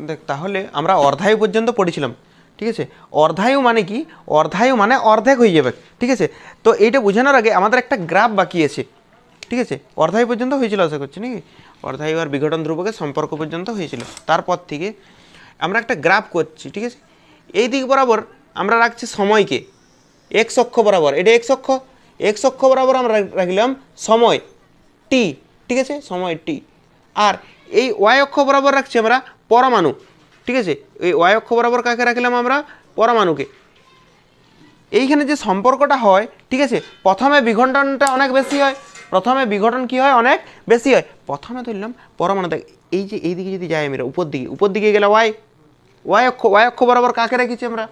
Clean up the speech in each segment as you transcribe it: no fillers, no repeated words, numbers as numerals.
দেখ তাহলে আমরা অর্ধায়ু পর্যন্ত পড়েছিলাম, ঠিক আছে। অর্ধায়ু মানে কি? অর্ধায়ু মানে অর্ধেক হয়ে যাবে, ঠিক আছে। তো এইটা বোঝানোর আগে আমাদের একটা গ্রাফ বাকি আছে, ঠিক আছে। অর্ধায়ু পর্যন্ত হয়েছিল আশা করছি নাকি? অর্ধায়ু আর বিঘটন ধ্রুবকের সম্পর্ক পর্যন্ত হয়েছিল। তারপর থেকে আমরা একটা গ্রাফ করছি, ঠিক আছে। এই দিক বরাবর আমরা রাখছি সময়কে এক্স অক্ষ বরাবর, এটা এক্স অক্ষ বরাবর আমরা রাখলাম সময় টি, ঠিক আছে, সময় টি। আর এই ওয়াই অক্ষ বরাবর রাখছি আমরা পরমাণু, ঠিক আছে। এই ওয়াই অক্ষ বরাবর কাকে রাখলাম আমরা? পরমাণুকে। এইখানে যে সম্পর্কটা হয়, ঠিক আছে, প্রথমে বিঘটনটা অনেক বেশি হয়, প্রথমে বিঘটন কি হয়? অনেক বেশি হয়। প্রথমে ধরলাম পরমাণু, দেখ এই যে এইদিকে যদি যাই আমরা উপর দিকে গেলে ওয়াই অক্ষ বরাবর কাকে রেখেছি আমরা?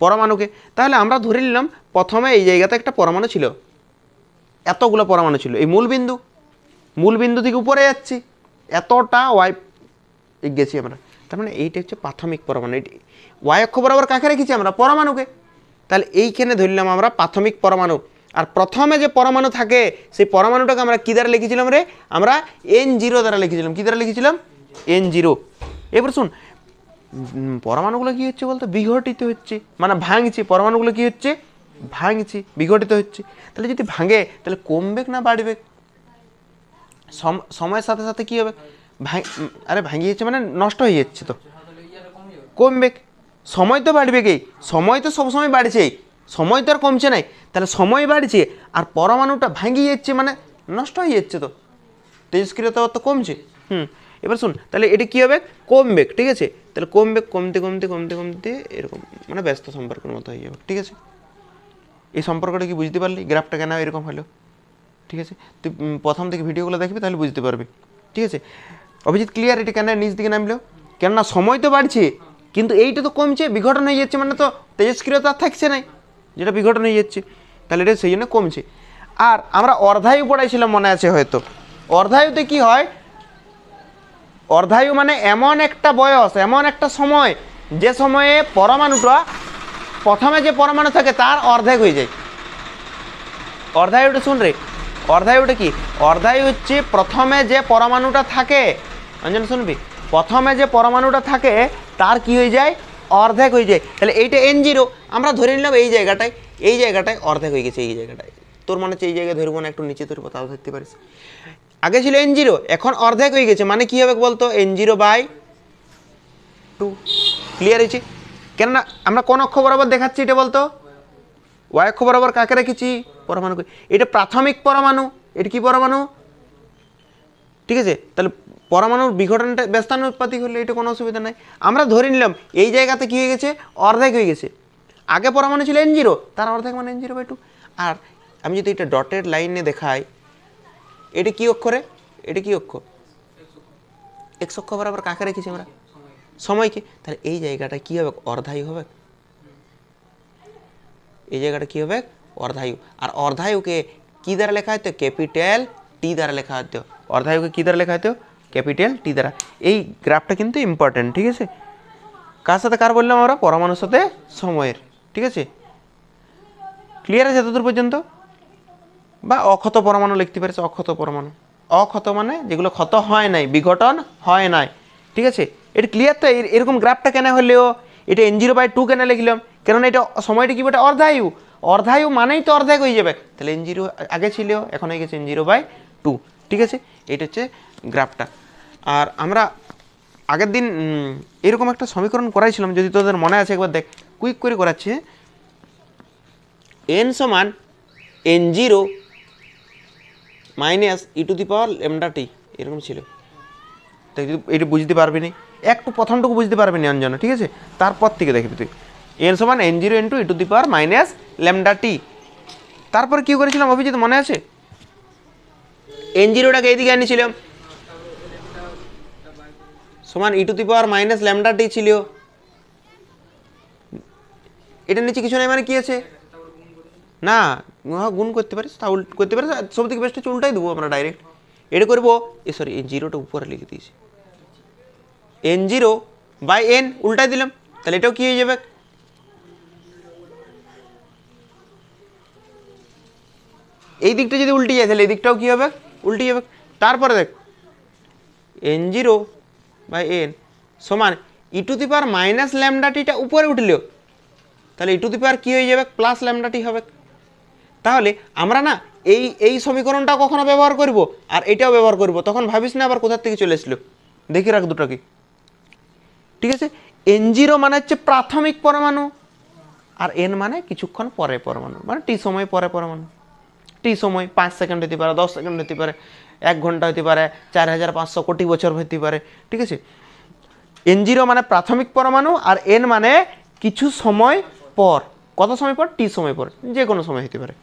পরমাণুকে। তাহলে আমরা ধরে নিলাম প্রথমে এই জায়গাতে একটা পরমাণু ছিল, এতগুলো পরমাণু ছিল, এই মূল বিন্দু থেকে উপরে যাচ্ছি, এতটা ওয়াই গেছি আমরা। তার মানে এইটা হচ্ছে প্রাথমিক পরমাণু। ওয়াই অক্ষ বরাবর কাকে রেখেছি আমরা? পরমাণুকে। তাহলে এইখানে ধরলাম আমরা প্রাথমিক পরমাণু। আর প্রথমে যে পরমাণু থাকে সেই পরমাণুটাকে আমরা কী দ্বারা লিখেছিলাম রে? আমরা N0 দ্বারা লিখেছিলাম। কী দ্বারা লিখেছিলাম? N0। এবার শুন, পরমাণুগুলো কী হচ্ছে বলতো? বিঘটিত হচ্ছে, মানে ভাঙছে। পরমাণুগুলো কী হচ্ছে? ভাঙছে, বিঘটিত হচ্ছে। তাহলে যদি ভাঙে তাহলে কমবে না বাড়বে? সময়ের সাথে সাথে কী হবে? আরে ভাঙিয়ে যাচ্ছে মানে নষ্ট হয়ে যাচ্ছে, তো কমবে। সময় তো বাড়বে, কি সময় তো সবসময় বাড়ছেই, সময় তো আর কমছে নাই। তাহলে সময় বাড়ছে আর পরমাণুটা ভাঙিয়ে যাচ্ছে মানে নষ্ট হয়ে যাচ্ছে, তো তেজস্ক্রিয়তা তো কমছে। এবার শুন, তাহলে এটা কী হবে? কমবে, ঠিক আছে। তাহলে কমবে, কমতে কমতে কমতে কমতে এরকম মানে ব্যস্ত সম্পর্কের মতো হয়ে যাবে, ঠিক আছে। এই সম্পর্কটা কি বুঝতে পারলি? গ্রাফটা কেন এরকম হলো, ঠিক আছে। তুই প্রথম থেকে ভিডিওগুলো দেখবি, তাহলে বুঝতে পারবি, ঠিক আছে। অভিজিৎ ক্লিয়ার? এটা কেন নিচ দিকে নামলো? কেননা সময় তো বাড়ছে কিন্তু এইটা তো কমছে, বিঘটন হয়ে যাচ্ছে, মানে তো তেজস্ক্রিয়তা থাকছে না, যেটা বিঘটন হয়ে যাচ্ছে, তাহলে এটা সেই জন্য কমছে। আর আমরা অর্ধায়ু পড়াইছিলাম, মনে আছে হয়তো। অর্ধায়ুতে কি হয়? অর্ধায়ু মানে এমন একটা বয়স, এমন একটা সময় যে সময়ে পরমাণুটা প্রথমে যে পরমাণু থাকে তার অর্ধেক হয়ে যায়। অর্ধায়ুটা শুন রে, অর্ধায়ুটা কি? অর্ধায়ু হচ্ছে প্রথমে যে পরমাণুটা থাকে, অঞ্জন শুনবি, প্রথমে যে পরমাণুটা থাকে তার কি হয়ে যায়? অর্ধেক হয়ে যায়। তাহলে এইটা N0 আমরা ধরে নিলাম এই জায়গাটায় অর্ধেক হয়ে গেছে। এই জায়গাটায় তোর মনে হচ্ছে এই জায়গায় ধরবো না, একটু নিচে ধরবো, তাও ধরতে পারিস। আগে ছিল N0, এখন অর্ধেক হয়ে গেছে, মানে কি হবে বলতো? N0/2। ক্লিয়ার হয়েছে? কেননা আমরা কোন অক্ষ বরাবর দেখাচ্ছি এটা বলতো? ওয়াই অক্ষ বরাবর কাকে রেখেছি? পরমাণুকে। এটা প্রাথমিক পরমাণু, এটা কি পরমাণু, ঠিক আছে। তাহলে পরমাণুর বিঘটনটা ব্যস্তানুপাতিক হলে এটা কোনো অসুবিধা নাই। আমরা ধরে নিলাম এই জায়গাতে কি হয়ে গেছে? অর্ধেক হয়ে গেছে। আগে পরমাণু ছিল N0, তার অর্ধেক মানে N0/2। আর আমি যদি এটা ডটেড লাইনে দেখাই, এটা কি অক্ষরে? এটা কি অক্ষ? এক্স অক্ষ বরাবর কাকে রেখেছি আমরা? সময়কে। তাহলে এই জায়গাটা কি হবে? অর্ধায়ু হবে। এই জায়গাটা কি হবে? অর্ধায়ু। আর অর্ধায়ুকে কি দ্বারা লেখা হতো? ক্যাপিটাল টি দ্বারা লেখা হতো। অর্ধায়ুকে কি দ্বারা লেখা হতো? ক্যাপিটাল টি দ্বারা। এই গ্রাফটা কিন্তু ইম্পর্টেন্ট, ঠিক আছে। কার সাথে কার বললাম আমরা? পরমাণুর সাথে সময়ের, ঠিক আছে। ক্লিয়ার আছে এতদূর পর্যন্ত? বা অক্ষত পরমাণু লিখতে পারিস, অক্ষত পরমাণু। অক্ষত মানে যেগুলো ক্ষত হয় নাই, বিঘটন হয় নাই, ঠিক আছে। এটা ক্লিয়ার তো? এরকম গ্রাফটা কেন হলেও এটা N0/2 কেন লিখলাম? কেননা এটা সময়টা কি বটে? অর্ধায়ু। অর্ধায়ু মানেই তো অর্ধেক হয়ে যাবে। তাহলে N0 আগে ছিল, এখন হয়ে গেছে N0/2, ঠিক আছে। এটা হচ্ছে গ্রাফটা। আর আমরা আগের দিন এরকম একটা সমীকরণ করাইছিলাম, যদি তোদের মনে আছে একবার দেখ, কুইক করে করাচ্ছি। n সমান N0 মাইনাস e⁻λt এরকম ছিল। তাই যদি এটা বুঝতে পারবি না, একটু প্রথমটুকু বুঝতে পারবি না অঞ্জন, ঠিক আছে। তারপর থেকে দেখবি তুই n সমান N0 × e⁻−λt। তারপর কী করেছিলাম অভিজিৎ মনে আছে? N0টাকে এইদিকে এনেছিলাম, সমান e⁻−λt ছিল। এটা নিচে কিছু নাই, মানে কি আছে না, গুণ করতে পারিস, তা করতে পারিস। সব থেকে বেস্ট হচ্ছে উল্টাই দেবো আমরা ডাইরেক্ট। এটা করবো, সরি এই জিরোটা উপরে লিখে দিয়েছি, N0/n উল্টাই দিলাম, তাহলে এটাও কি হয়ে যাবে? এই দিকটা যদি উল্টে যায় তাহলে এই দিকটাও কি হবে? উল্টে যাবে। তারপরে দেখ N0/n সমান e to the power minus lambda টিটা উপরে উঠলেও তাহলে ই টু দি পাওয়ার কী হয়ে যাবে প্লাস ল্যামডা টি হবে। তাহলে আমরা না এই সমীকরণটা কখনো ব্যবহার করব আর এটাও ব্যবহার করব, তখন ভাবিস না আবার কোথার থেকে চলে এসলো। দেখি রাখ দুটো কি, ঠিক আছে। N0 মানে হচ্ছে প্রাথমিক পরমাণু আর N মানে কিছুক্ষণ পরে পরমাণু, মানে টি সময় পরে পরমাণু। টি সময় 5 সেকেন্ড হতে পারে, 10 সেকেন্ড হতে পারে, 1 ঘন্টা হতে পারে, 4500 কোটি বছর হতে পারে, ঠিক আছে। N0 মানে প্রাথমিক পরমাণু আর N মানে কিছু সময় পর। কত সময় পর? টি সময় পর, যে কোনো সময় হতে পারে।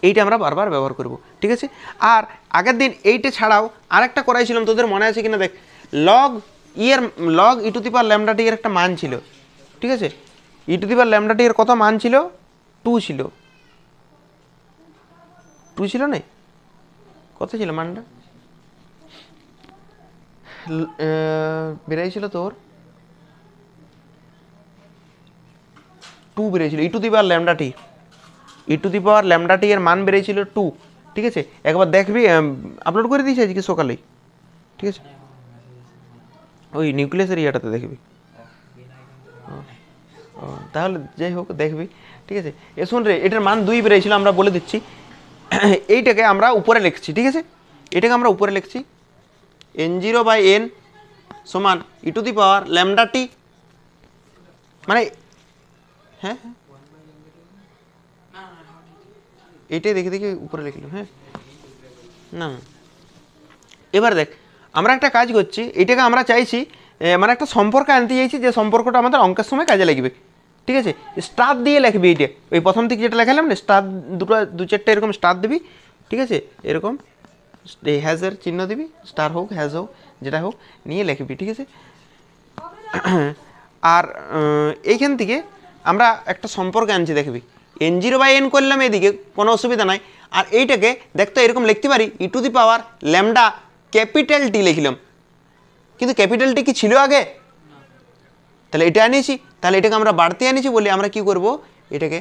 এইটা আমরা বারবার ব্যবহার করব, ঠিক আছে। আর আগের দিন এইটা ছাড়াও আরেকটা করাইছিলাম, তোদের মনে আছে কিনা দেখ। Log e to the power lambda T এর একটা মান ছিল, ঠিক আছে। ই to the power lambda T এর কত মান ছিল? 2 ছিল। 2 ছিল না, কত ছিল মানটা? বেরিয়েছিল তোর 2 বেরিয়েছিল e to the power lambda T. E to the power lambda T এর মান বেরিয়েছিল 2, ঠিক আছে। একবার দেখবি, আপলোড করে দিয়েছি আজকে সকালেই, ঠিক আছে। ওই নিউক্লিয়াসের ইয়াটাতে দেখবি। তাহলে যাই হোক দেখবি, ঠিক আছে। এ শোন রে, এটার মান 2 বেরিয়েছিল, আমরা বলে দিচ্ছি। এইটাকে আমরা উপরে লিখছি, ঠিক আছে। এটাকে আমরা উপরে লিখছি N0/N সমান e to the power lambda টি, মানে হ্যাঁ এইটাই দেখে দেখে উপরে লিখলাম। হ্যাঁ না, এবার দেখ আমরা একটা কাজ করছি, এটাকে আমরা চাইছি মানে একটা সম্পর্ক আনতে চাইছি, যে সম্পর্কটা আমাদের অঙ্কের সময় কাজে লাগবে, ঠিক আছে। স্টার দিয়ে লিখবি এইটা, ওই প্রথম থেকে যেটা লেখালাম না, স্টার দু চারটে এরকম স্টার দিবি, ঠিক আছে। এরকম এই হ্যাজের চিহ্ন দিবি, স্টার হোক হ্যাজ হোক যেটা হোক নিয়ে লিখবি, ঠিক আছে। আর এইখান থেকে আমরা একটা সম্পর্ক আনছি, দেখবি N0/N করলাম এদিকে, কোনো অসুবিধা নাই। আর এইটাকে দেখতো এরকম লিখতে পারি e to the power lambda capital T লিখলাম, কিন্তু ক্যাপিটাল টি কি ছিল আগে? তাহলে এটা আনিয়েছি, তাহলে এটাকে আমরা বাড়তি আনিয়েছি বলে আমরা কি করব, এটাকে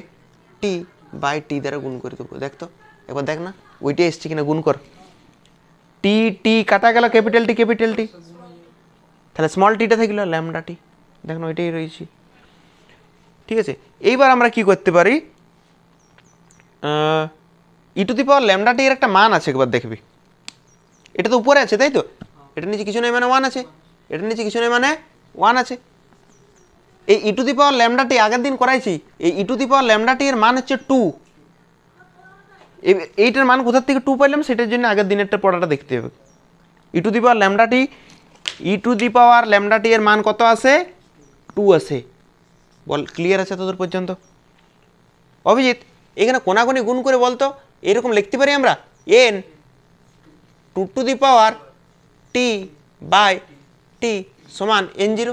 T/T দ্বারা গুণ করে দেবো। দেখতো একবার দেখ না ওইটা এসছে কিনা, গুণ কর। টি কাটা গেল, ক্যাপিটাল টি, তাহলে স্মল টিটা থাকলো ল্যামডা টি, দেখুন ওইটাই রয়েছে, ঠিক আছে। এইবার আমরা কি করতে পারি, e to the power lambda T এর একটা মান আছে, একবার দেখবি। এটা তো উপরে আছে তাই তো, এটা নিচে কিছু নেই মানে 1 আছে, এটা নিচে কিছু নেই মানে 1 আছে। এই ই টু দি পাওয়ার ল্যামডা টি আগের দিন করাইছি, এই ই to the power lambda T এর মান হচ্ছে 2। এইটার মান কোথার থেকে 2 পাইলাম, সেটার জন্য আগের দিনেরটা পড়াটা দেখতে হবে। ই to the power lambda T এর মান কত আছে? 2 আছে। বল ক্লিয়ার আছে তোদের পর্যন্ত? অভিজিৎ এখানে কোনাকুনি গুণ করে বলতো, এরকম লিখতে পারি আমরা N 2 to the power T/T সমান N0।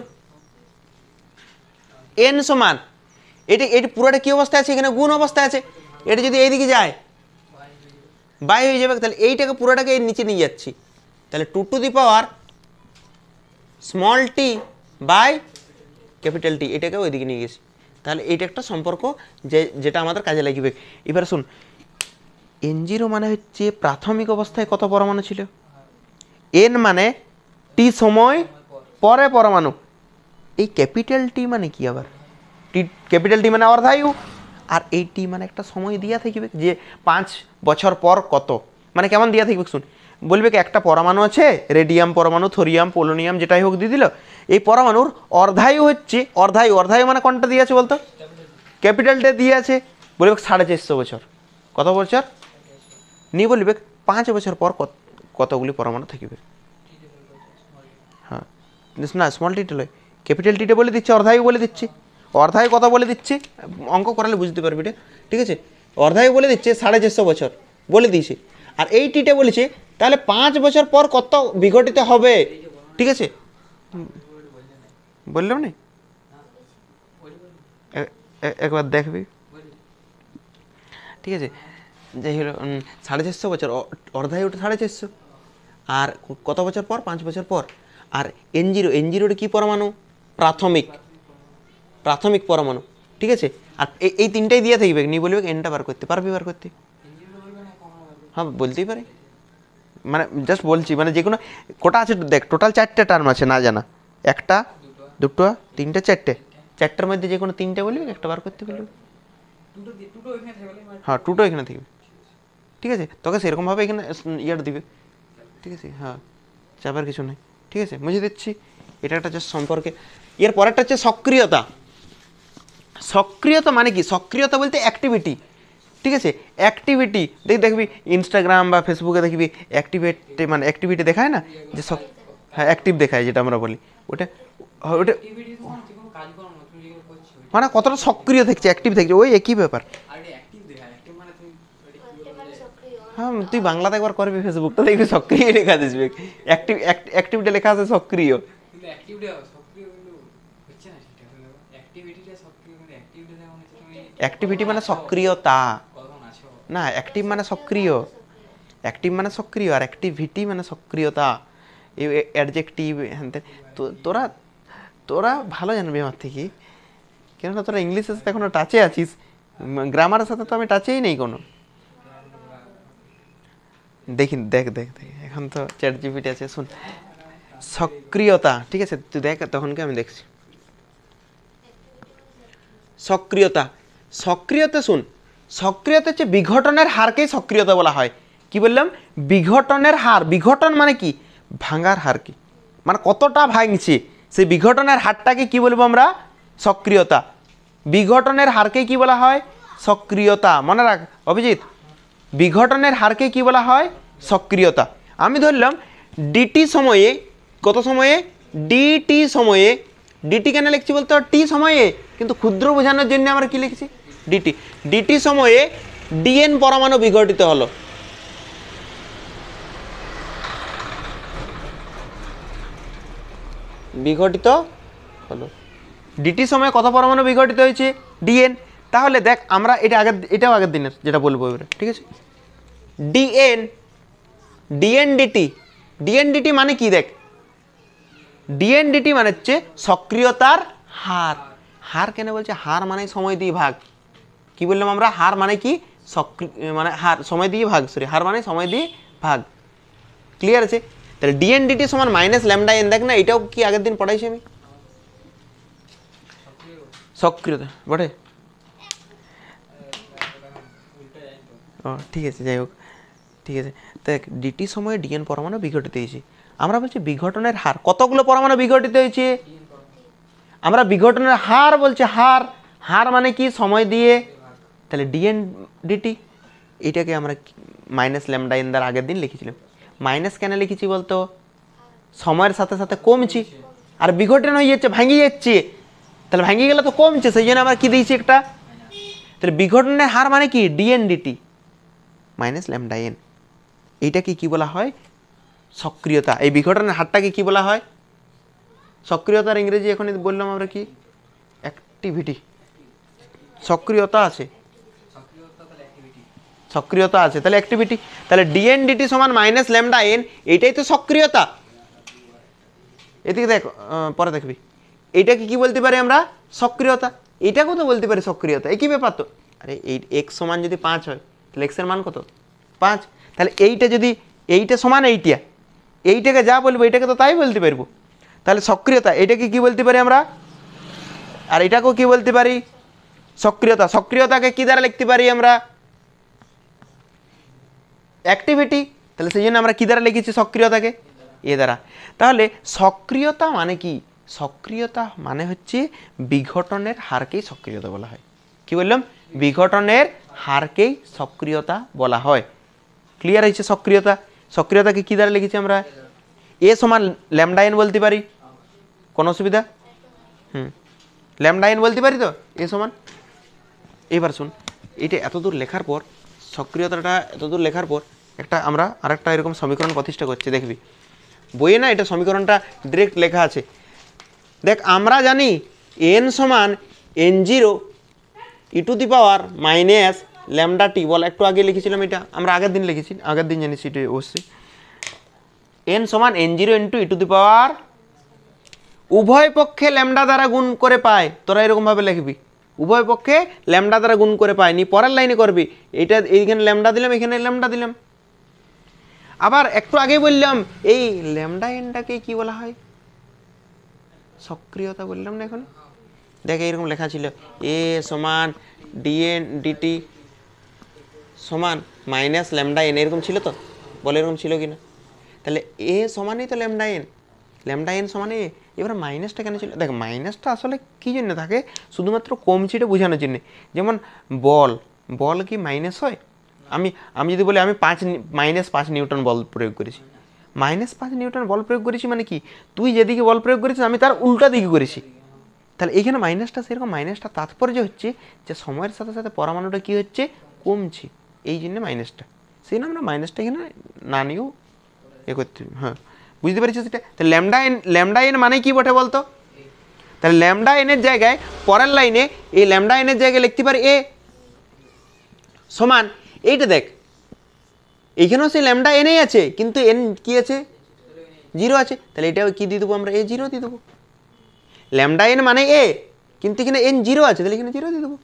N সমান এটি পুরোটা কি অবস্থায় আছে? এখানে গুণ অবস্থায় আছে। এটা যদি এইদিকে যায় বাই হয়ে যাবে, তাহলে এইটাকে পুরোটাকে এর নিচে নিয়ে যাচ্ছি, তাহলে 2 to the power small T by capital T, এটাকে ওইদিকে নিয়ে গেছি। তাহলে এইটা একটা সম্পর্ক যেটা আমাদের কাজে লাগবে। এবার শুন, N0 মানে হচ্ছে প্রাথমিক অবস্থায় কত পরমাণু ছিল, N মানে টি সময় পরে পরমাণু। এই ক্যাপিটাল টি মানে কি আবার? ক্যাপিটাল টি মানে অর্ধায়ু, আর এই টি মানে একটা সময় দিয়া থাকবে, যে 5 বছর পর কত, মানে কেমন দিয়া থাকবে শুন। বলবে কি একটা পরমাণু আছে, রেডিয়াম পরমাণু, থোরিয়াম, পোলোনিয়াম যেটাই হোক দিয়ে দিল, এই পরমাণুর অর্ধায়ু হচ্ছে, অর্ধায়ু মানে কোনটা দিয়ে আছে বলতো? ক্যাপিটালটা দিয়ে আছে। বলবে 450 বছর। কত বছর নিয়ে বলবে 5 বছর পর কতগুলি পরমাণু থাকবে। হ্যাঁ না, স্মল টিটা লয়, ক্যাপিটাল টিটা বলে দিচ্ছে, অর্ধায়ু বলে দিচ্ছি। অর্ধায়ু কত বলে দিচ্ছি, অঙ্ক করালে বুঝতে পারবি এটা, ঠিক আছে। অর্ধায়ু বলে দিচ্ছে 450 বছর বলে দিয়েছে, আর এই টিটা বলেছে তাহলে 5 বছর পর কত বিঘটিত হবে, ঠিক আছে। বললাম না, একবার দেখবি, ঠিক আছে। যাই হলো 450 বছর, অর্ধায়ুটা 450, আর কত বছর পর? 5 বছর পর। আর N0 কি পরমাণু? প্রাথমিক পরমাণু, ঠিক আছে। আর এই তিনটাই দিয়ে থাকবে, নিয়ে বলবে এনটা বার করতে পারবি, বার করতে হ্যাঁ বলতেই পারে, মানে জাস্ট বলছি, মানে যে কোনো কোটা আছে দেখ, টোটাল 4টে টার্ম আছে না জানা, একটা, দুটো, তিনটে, চারটে, চারটের মধ্যে যে কোনো তিনটে বলবি, একটা বার করতে বলবি। হ্যাঁ, টুটো এখানে থাকবে, ঠিক আছে। তোকে সেরকমভাবে এখানে ইয়ার দিবে, ঠিক আছে। হ্যাঁ, চাপের কিছু নেই, ঠিক আছে, বুঝে দিচ্ছি। এটা একটা হচ্ছে সম্পর্কে। এর পরেরটা হচ্ছে সক্রিয়তা। সক্রিয়তা মানে কি? সক্রিয়তা বলতে অ্যাক্টিভিটি, ঠিক আছে। অ্যাক্টিভিটি দেখবি ইনস্টাগ্রাম বা ফেসবুকে দেখবি অ্যাক্টিভিটি মানে অ্যাক্টিভিটি দেখায় না, যে সব, হ্যাঁ অ্যাক্টিভ দেখায় যেটা আমরা বলি, ওটা ওটা মানে কতটা সক্রিয় থাকছে, অ্যাক্টিভ থাকছে, ওই একই ব্যাপার। হ্যাঁ, তুই বাংলাতে একবার করবি, ফেসবুকটা দেখবি সক্রিয় লেখা দিসবে, অ্যাক্টিভ অ্যাক্টিভিটি লেখা আছে সক্রিয়। অ্যাক্টিভিটি মানে সক্রিয়তা না, অ্যাক্টিভ মানে সক্রিয়, অ্যাক্টিভ মানে সক্রিয়, আর অ্যাক্টিভিটি মানে সক্রিয়তা, এই অ্যাডজেক্টিভ। হ্যাঁ, তো তোরা তোরা ভালো জানবি আমার থেকে, কেননা তোরা ইংলিশের সাথে এখনো টাচে আছিস, গ্রামারের সাথে তো আমি টাচেই নেই কোনো। দেখিন, দেখ দেখ দেখ, এখন তো চ্যাট জিপিটি আছে, শুন। সক্রিয়তা, ঠিক আছে, তুই দেখ, তখনকে আমি দেখছি। সক্রিয়তা, সক্রিয়তা শুন, সক্রিয়তা হচ্ছে বিঘটনের হারকেই সক্রিয়তা বলা হয়। কি বললাম? বিঘটনের হার। বিঘটন মানে কি? ভাঙার হারকে, মানে কতটা ভাঙছে সেই বিঘটনের হারটাকে কি বলবো আমরা? সক্রিয়তা। বিঘটনের হারকে কি বলা হয়? সক্রিয়তা। মনে রাখ অভিজিৎ, বিঘটনের হারকে কি বলা হয়? সক্রিয়তা। আমি ধরলাম ডিটি সময়ে, কত সময়ে? ডিটি সময়ে। ডিটি কেন লিখছি বলতো? টি সময়ে, কিন্তু ক্ষুদ্র বোঝানোর জন্য আমরা কি লিখছি? ডিটি। ডিটি সময়ে ডিএন পরমাণু বিঘটিত হলো। বিঘটিত হলো। ডিটি সময়ে কত পরমাণু বিঘটিত হয়েছে? ডিএন। তাহলে দেখ আমরা এটা আগের, এটাও আগের দিনের যেটা বলবো এবারে, ঠিক আছে। ডিএন, ডিএনডিটি। ডিএনডিটি মানে কি? দেখ, ডিএনডিটি মানে হচ্ছে সক্রিয়তার হার। হার কেন বলছে? হার মানে সময় দিয়ে ভাগ। কি বললাম আমরা? হার মানে কি? মানে হার সময় দিয়ে ভাগ, সরি, হার মানে সময় দিয়ে ভাগ। ক্লিয়ার আছে? তাহলে ডিএনডিটি সমান মাইনাস ল্যামডা এন। দেখ না, এটাও কি আগের দিন পড়াইছি আমি? সক্রিয়তা বটে। ও ঠিক আছে, যাই হোক, ঠিক আছে। দেখ, ডিটি সময়ে ডিএন পরমাণু বিঘটিত হয়েছে। আমরা বলছি বিঘটনের হার, কতগুলো পরমাণু বিঘটিত হয়েছে? আমরা বিঘটনের হার বলছি, হার। হার মানে কি? সময় দিয়ে। তাহলে ডিএন ডিটি এটাকে আমরা মাইনাস ল্যামডা এন দ্বারা আগের দিন লিখেছিলাম। মাইনাস কেন লিখেছি বলতো? সময়ের সাথে সাথে কমছি, আর বিঘটন হয়ে যাচ্ছে, ভাঙি যাচ্ছে, তাহলে ভাঙি গেলে তো কমছে, সেই জন্য আমরা কি দিয়েছি একটা। তাহলে বিঘটনের হার মানে কি? DN DT minus lambda N. এইটাকে কি বলা হয়? সক্রিয়তা। এই বিঘটনের হারটাকে কি বলা হয়? সক্রিয়তার ইংরেজি এখন বললাম আমরা কি? অ্যাক্টিভিটি। সক্রিয়তা আছে, সক্রিয়তা আছে, তাহলে অ্যাক্টিভিটি। তাহলে ডিএনডিটি সমান মাইনাস ল্যামডা এন, এইটাই তো সক্রিয়তা। এদিকে দেখ, পরে দেখবি এইটাকে কি বলতে পারি আমরা? সক্রিয়তা। এইটাকেও তো বলতে পারি সক্রিয়তা, একই ব্যাপার তো। আরে এই এক্স সমান যদি 5 হয়, তাহলে এক্সের মান কত? 5। তাহলে এইটা যদি, এইটা সমান এইটা, এইটাকে যা বলবো এইটাকে তো তাই বলতে পারবো। তাহলে সক্রিয়তা, এটাকে কি বলতে পারি আমরা? আর এটাকেও কি বলতে পারি? সক্রিয়তা। সক্রিয়তাকে কি দ্বারা লিখতে পারি আমরা? অ্যাক্টিভিটি। তাহলে সেই জন্য আমরা কি দ্বারা লিখেছি সক্রিয়তাকে? এ দ্বারা। তাহলে সক্রিয়তা মানে কি? সক্রিয়তা মানে হচ্ছে বিঘটনের হারকেই সক্রিয়তা বলা হয়। কি বললাম? বিঘটনের হারকেই সক্রিয়তা বলা হয়। ক্লিয়ার হয়েছে? সক্রিয়তা, সক্রিয়তাকে কি দ্বারা লিখেছি আমরা? এ সমান ল্যামডা এন বলতে পারি, কোনো অসুবিধা? ল্যামডা এন বলতে পারি তো, এ সমান। এবার শুন, এটা এতদূর লেখার পর, সক্রিয়তাটা এতদূর লেখার পর একটা আমরা আরেকটা এরকম সমীকরণ প্রতিষ্ঠা করছি, দেখবি বইয়ে না, এটা সমীকরণটা ডিরেক্ট লেখা আছে। দেখ, আমরা জানি এন সমান N0 e to the power minus lambda T. বল, একটু আগে লিখেছিলাম এটা, আমরা আগের দিন লিখেছি, আগের দিন জানিস এটা অবশ্যই। এন সমান N0 into E to the পাওয়ার, উভয় পক্ষে ল্যামডা দ্বারা গুণ করে পায়। তোরা এরকমভাবে লিখবি, উভয় পক্ষে ল্যামডা দ্বারা গুণ করে পায়, নি পরের লাইনে করবি। এইটা এইখানে ল্যামডা দিলাম, এখানে ল্যামডা দিলাম। আবার একটু আগে বললাম এই ল্যামডা এনটাকে কি বলা হয়? সক্রিয়তা বললাম না এখন, দেখ এইরকম লেখা ছিল এ সমান ডিএন ডিটি সমান মাইনাস ল্যামডা এন, এরকম ছিল তো, বলে এরকম ছিল কি না? তাহলে এ সমানই তো ল্যামডা এন সমান এ। এবার মাইনাসটা কেন ছিল? দেখ মাইনাসটা আসলে কী জন্য থাকে, শুধুমাত্র কমছিটা বোঝানোর জন্যে। যেমন বল কি মাইনাস হয়? আমি যদি বলি আমি -5 নিউটন বল প্রয়োগ করেছি, -5 নিউটন বল প্রয়োগ করেছি মানে কি, তুই যেদিকে বল প্রয়োগ করেছিস আমি তার উল্টা দিকে করেছি। তাহলে এইখানে মাইনাসটা সেরকম, মাইনাসটা তাৎপর্য হচ্ছে যে সময়ের সাথে সাথে পরমাণুটা কী হচ্ছে, কমছে, এই জন্য মাইনাসটা। সেই জন্য আমরা মাইনাসটা এখানে না নিয়েও এ করতে, হ্যাঁ বুঝতে পেরেছিস এটা? তাহলে ল্যামডা এন মানে কি বটে বলতো? তাহলে ল্যামডা এনের জায়গায় পরের লাইনে এই ল্যামডা এনের জায়গায় লিখতে পারি এ সমান, এইটা দেখ এইখানেও সেই ল্যামডা এনেই আছে, কিন্তু এন কি আছে, 0 আছে। তাহলে এটা কি দিয়ে দেবো আমরা, A0 দিয়ে দেবো। ল্যামডা এন মানে এ, কিন্তু এখানে এন 0 আছে, তাহলে এখানে 0 দিয়ে দেবো।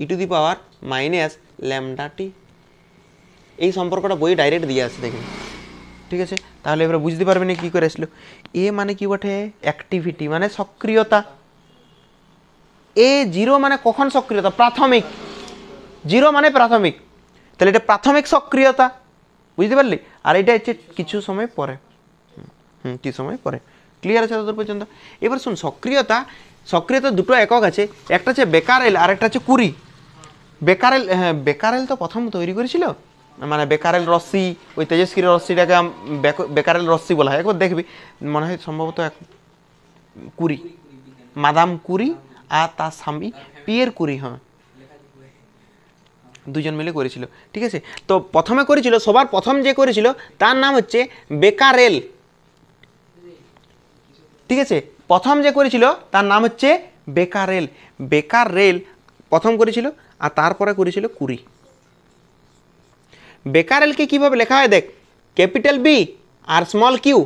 e⁻⁻ ল্যামডা টি, এই সম্পর্কটা বই ডাইরেক্ট দিয়ে আসছে দেখুন, ঠিক আছে? তাহলে এবার বুঝতে পারবেন কী করে আসলো। এ মানে কি বটে, অ্যাক্টিভিটি মানে সক্রিয়তা। A0 মানে কখন সক্রিয়তা, প্রাথমিক, 0 মানে প্রাথমিক, তাহলে এটা প্রাথমিক সক্রিয়তা, বুঝতে পারলি? আর এটা হচ্ছে কিছু সময় পরে, কিছু সময় পরে। ক্লিয়ার আছে তোদের পর্যন্ত? এবার শুন, সক্রিয়তা দুটো একক আছে, একটা হচ্ছে বেকারেল আর একটা হচ্ছে কুরি। বেকারেল তো প্রথম তৈরি করেছিল, মানে বেকারেল রশ্মি, ওই তেজস্ক্রিয় রশ্মিটাকে বেকারেল রশ্মি বলা হয়। একবার দেখবি, মনে হয় সম্ভবত কুরি, মাদাম কুরি আর তার স্বামী পিয়ের কুরি, হ্যাঁ দুজন মিলে করেছিল, ঠিক আছে? তো প্রথমে করেছিল, সবার প্রথম যে করেছিল তার নাম হচ্ছে বেকারেল, ঠিক আছে? প্রথম যে করেছিল তার নাম হচ্ছে বেকারেল প্রথম করেছিল, আর তারপরে করেছিল কুরি। বেকারেলকে কীভাবে লেখা হয় দেখ, ক্যাপিটাল বি আর স্মল কিউ।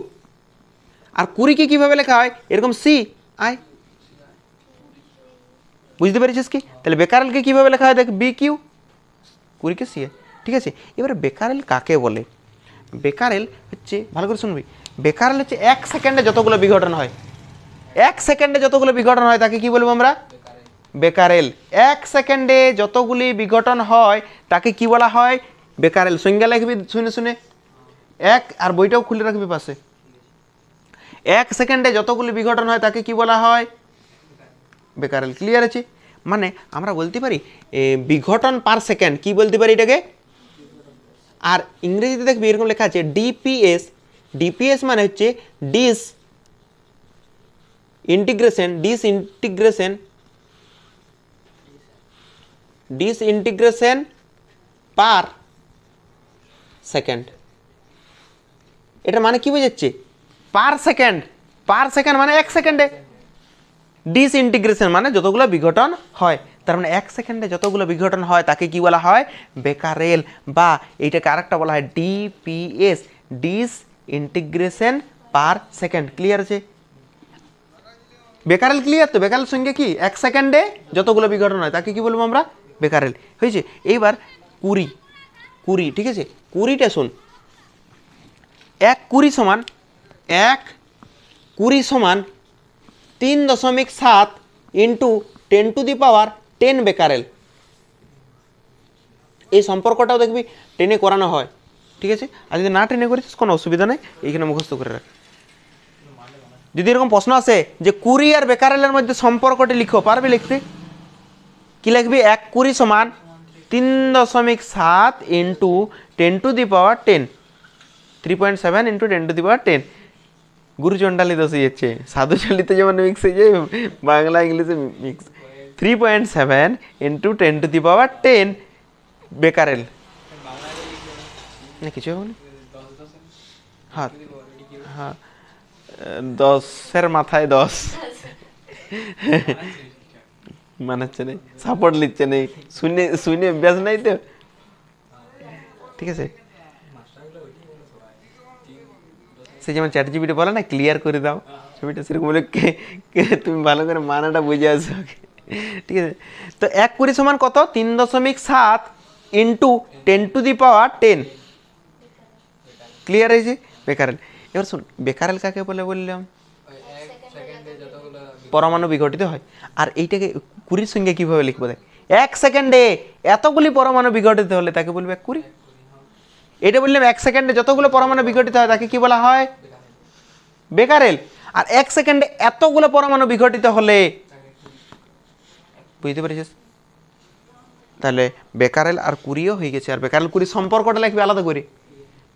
আর কুরিকে কীভাবে লেখা হয়, এরকম CI। বুঝতে পেরেছিস কি? তাহলে বেকারেলকে কীভাবে লেখা হয় দেখ, BQ, কুরিকে CI, ঠিক আছে? এবারে বেকারেল কাকে বলে? বেকারেল হচ্ছে, ভালো করে শুনবি, বেকারেল হচ্ছে 1 সেকেন্ডে যতগুলো বিঘটন হয়, 1 সেকেন্ডে যতগুলো বিঘটন হয় তাকে কি বলবো আমরা, বেকারেল। 1 সেকেন্ডে যতগুলি বিঘটন হয় তাকে কি বলা হয়, বেকারেল। সংজ্ঞা লিখবি শুনে শুনে, আর বইটাও খুলে রাখবি পাশে। 1 সেকেন্ডে যতগুলি বিঘটন হয় তাকে কি বলা হয়, বেকারেল। ক্লিয়ার আছে? মানে আমরা বলতে পারি বিঘটন পার সেকেন্ড, কি বলতে পারি এটাকে? আর ইংরেজিতে দেখবি এরকম লেখা আছে ডিপিএস মানে হচ্ছে ডিস ইন্টিগ্রেশন পার সেকেন্ড। এটা মানে কি বোঝাচ্ছে, পার সেকেন্ড মানে 1 সেকেন্ডে, ডিসইন্টিগ্রেশন মানে যতগুলো বিঘটন হয়, তার মানে 1 সেকেন্ডে যতগুলো বিঘটন হয় তাকে কি বলা হয়, বেকারেল। বা এইটাকে আরেকটা বলা হয় DPS, disintegration per second. Clear আছে? বেকারেল ক্লিয়ার তো? বেকারেল সঙ্গে কি, 1 সেকেন্ডে যতগুলো বিঘটন হয় তাকে কি বলবো আমরা, বেকারেল। হয়েছে? এইবার কুরি, ঠিক আছে? কুরিটা শুন, 1 কুরি সমান 3.7 ইন্টু 10⁻10 বেকারেল। এই সম্পর্কটাও দেখবি টেনে করানো হয়, ঠিক আছে? আর যদি না টেনে করেছিস কোনো অসুবিধা নেই, এইখানে মুখস্থ করে রাখ। যদি এরকম প্রশ্ন আসে যে কুরি আর বেকারেলের মধ্যে সম্পর্কটি লিখো, পারবে লিখতে? কি লিখবি, 1 কুরি সমান 3.7 ইন্টু 10⁻10, 3.7 ইন্টু 10⁻10। গুরুচণ্ডালি দোষ যাচ্ছে, সাধুচলিতে যেমন মিক্স হয়ে যায়, বাংলা ইংলিশে মিক্স। 3.7 ইন্টু 10⁻10 বেকারেল না, কিছু হবে না। হ্যাঁ হ্যাঁ, 10-এর মাথায় 10 মানাচ্ছে নেই, সাপোর্ট নিচ্ছে নেই, শুনে অভ্যাস নাই তো, ঠিক আছে? সে যেমন চ্যাটজিপিটি বলে না, ক্লিয়ার করে দাও ছবিটা, সেরকম বলে তুমি ভালো করে মানাটা বুঝে আসো, ঠিক আছে? তো 1 কুরি সমান কত, 3.7 ইন্টু 10⁻10। ক্লিয়ার হয়েছে? বেকারেল। এবার শুন, বেকারেল কাকে বলে বললাম, পরমাণু বিঘটিত হয়। আর এইটাকে কুড়ির সংখ্যা কীভাবে লিখবো দেখ, 1 সেকেন্ডে এতগুলি পরমাণু বিঘটিত হলে তাকে বলবে 1 কুড়ি। এটা বললাম 1 সেকেন্ডে যতগুলো পরমাণু বিঘটিত হয় তাকে কি বলা হয়, বেকারেল। আর 1 সেকেন্ডে এতগুলো পরমাণু বিঘটিত হলে, বুঝতে পেরেছিস? তাহলে বেকারেল আর কুড়িও হয়ে গেছে। আর বেকারেল কুড়ির সম্পর্কটা লিখবি আলাদা করে।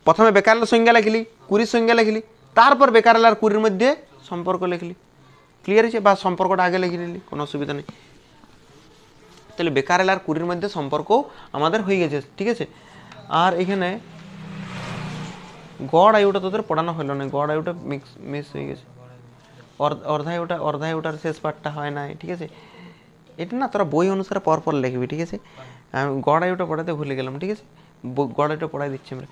প্রথমে বেকারেলের সংজ্ঞা লিখলি, কুড়ির সংজ্ঞা লিখলি, তারপর বেকারেল আর কুড়ির মধ্যে সম্পর্ক লিখলি। ক্লিয়ার হয়েছে? বা সম্পর্কটা আগে লিখে নিলি, কোনো অসুবিধা নেই। তাহলে বেকারেল আর কুড়ির মধ্যে সম্পর্ক আমাদের হয়ে গেছে, ঠিক আছে। আর এখানে গড় আয়ুটা তোদের পড়ানো হলো না, গড় আয়ুটা মিস হয়ে গেছে। অর্ধায়ুটার শেষ পার্টটা হয় না, ঠিক আছে। এটা না তোরা বই অনুসারে পরপর লিখবি, ঠিক আছে। আমি গড় আয়ুটা পড়াতে ভুলে গেলাম, ঠিক আছে। গড় আয়ুটা পড়াই দিচ্ছি আমরা।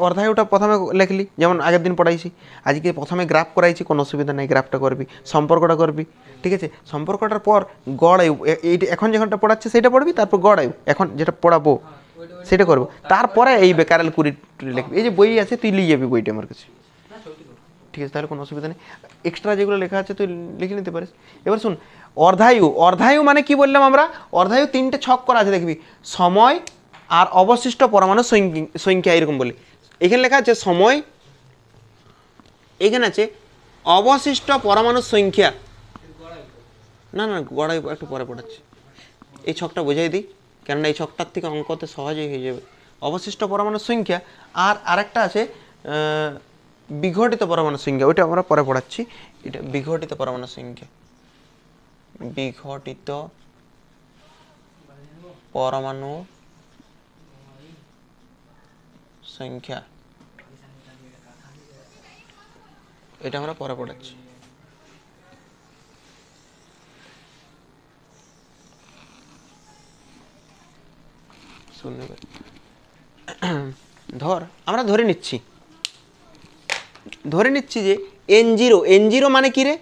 অর্ধায়ুটা প্রথমে লিখলি, যেমন আগের দিন পড়াইছি। আজকে প্রথমে গ্রাফ করাইছি, কোনো অসুবিধা নেই, গ্রাফটা করবি, সম্পর্কটা করবি, ঠিক আছে। সম্পর্কটার পর গড় আয়ু, এইটা এখন যেখানটা পড়াচ্ছে সেটা পড়বি, তারপর গড় আয়ু এখন যেটা পড়াবো সেটা করবো, তারপরে এই বেকারেল কুড়ি লিখবি। এই যে বই আছে তুই নিয়ে যাবি বইটা আমার কাছে, ঠিক আছে। তাহলে কোনো অসুবিধা নেই, এক্সট্রা যেগুলো লেখা আছে তুই লিখে নিতে পারিস। এবার শুন, অর্ধায়ু মানে কি বললাম আমরা? অর্ধায়ু 3টে ছক করা আছে, দেখবি, সময় আর অবশিষ্ট পরমাণু সংখ্যা, এরকম বলে। এখানে লেখা আছে সময়, এখানে আছে অবশিষ্ট পরমাণু সংখ্যা। না না, গড়াই একটু পরে পড়াচ্ছি, এই ছকটা বোঝাই দিই, কেননা এই ছকটার থেকে অঙ্কতে সহজেই হয়ে যাবে। অবশিষ্ট পরমাণু সংখ্যা, আর আরেকটা আছে বিঘটিত পরমাণু সংখ্যা, ওইটা আমরা পরে পড়াচ্ছি। এটা বিঘটিত পরমাণু সংখ্যা, বিঘটিত পরমাণু সংখ্যা, এটা আমরা পরে পড়াচ্ছি। আমরা ধরে নিচ্ছি যে N0 মানে কি রে?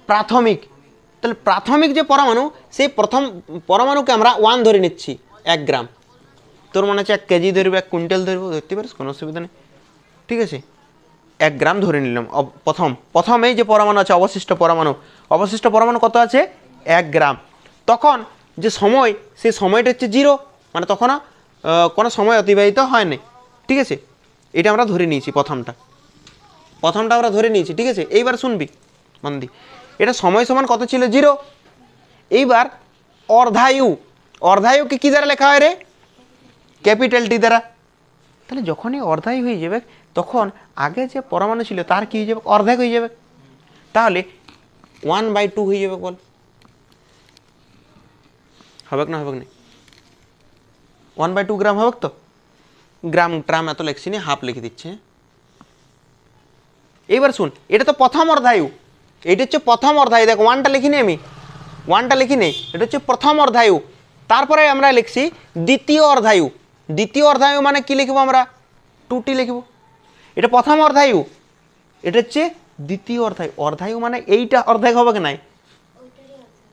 প্রাথমিক। তাহলে প্রাথমিক যে পরমাণু, সেই প্রথম পরমাণুকে আমরা 1 ধরে নিচ্ছি, 1 গ্রাম। তোর মনে হচ্ছে 1 কেজি ধরবে, 1 কুইন্টাল ধরবো, ধরতে পারিস, কোনো অসুবিধা নেই, ঠিক আছে। 1 গ্রাম ধরে নিলাম। প্রথমেই যে পরমাণু আছে, অবশিষ্ট পরমাণু কত আছে? 1 গ্রাম। তখন যে সময়, সেই সময়টা হচ্ছে 0, মানে তখনও কোনো সময় অতিবাহিত হয় নাই, ঠিক আছে। এটা আমরা ধরে নিয়েছি, প্রথমটা আমরা ধরে নিয়েছি, ঠিক আছে। এইবার শুনবি মন দি, এটা সময় সমান কত ছিল? 0। এইবার অর্ধায়ুকে কি দ্বারা লেখা হয় রে? ক্যাপিটাল টি দ্বারা। তাহলে যখনই অর্ধায়ু হয়ে যাবে, তখন আগে যে পরমাণু ছিল তার কি হয়ে যাবে? অর্ধেক হয়ে যাবে। তাহলে 1/2 হয়ে যাবে, বল হবে না? হবে না? 1/2 গ্রাম হবে তো? গ্রাম ট্রাম এত লেখছি না, হাফ লিখে দিচ্ছে। এইবার শুন, এটা তো প্রথম অর্ধায়ু, এটা হচ্ছে প্রথম অর্ধায়ু। দেখ, 1টা লিখিনি আমি, 1টা লিখিনি, এটা হচ্ছে প্রথম অর্ধায়ু। তারপরে আমরা লিখছি দ্বিতীয় অর্ধায়ু। দ্বিতীয় অর্ধায়ু মানে কি লিখবো আমরা? 2টি লিখব। এটা প্রথম অর্ধায়ু, এটা হচ্ছে দ্বিতীয় অর্ধায়ু। অর্ধায়ু মানে এইটা অর্ধেক হবে কি নাই?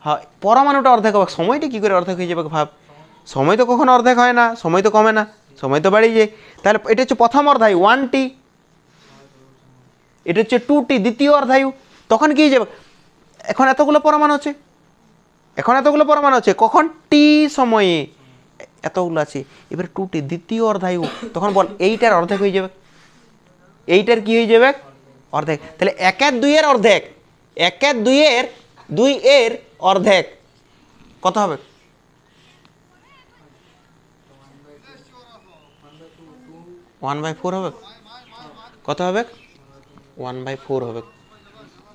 হ্যাঁ, পরমাণুটা অর্ধেক হবে। সময়টা কি করে অর্ধেক হয়ে যাবে ভাব? সময় তো কখনো অর্ধেক হয় না, সময় তো কমে না, সময় তো বাড়িয়ে যায়। তাহলে এটা হচ্ছে প্রথম অর্ধায়ু 1টি, এটা হচ্ছে 2টি, দ্বিতীয় অর্ধায়ু। তখন কি হয়ে যাবে? এখন এতগুলো পরমাণু আছে, কখন? টি সময়ে এতগুলো আছে। এবার 2টি, দ্বিতীয় অর্ধায়ু, তখন বল এইটার অর্ধেক হয়ে যাবে। এইটার কি হয়ে যাবে? অর্ধেক। তাহলে 1/2 অর্ধেক, 1/2 অর্ধেক কত হবে? ওয়ান বাই ফোর হবে। কত হবে? 1/4 হবে।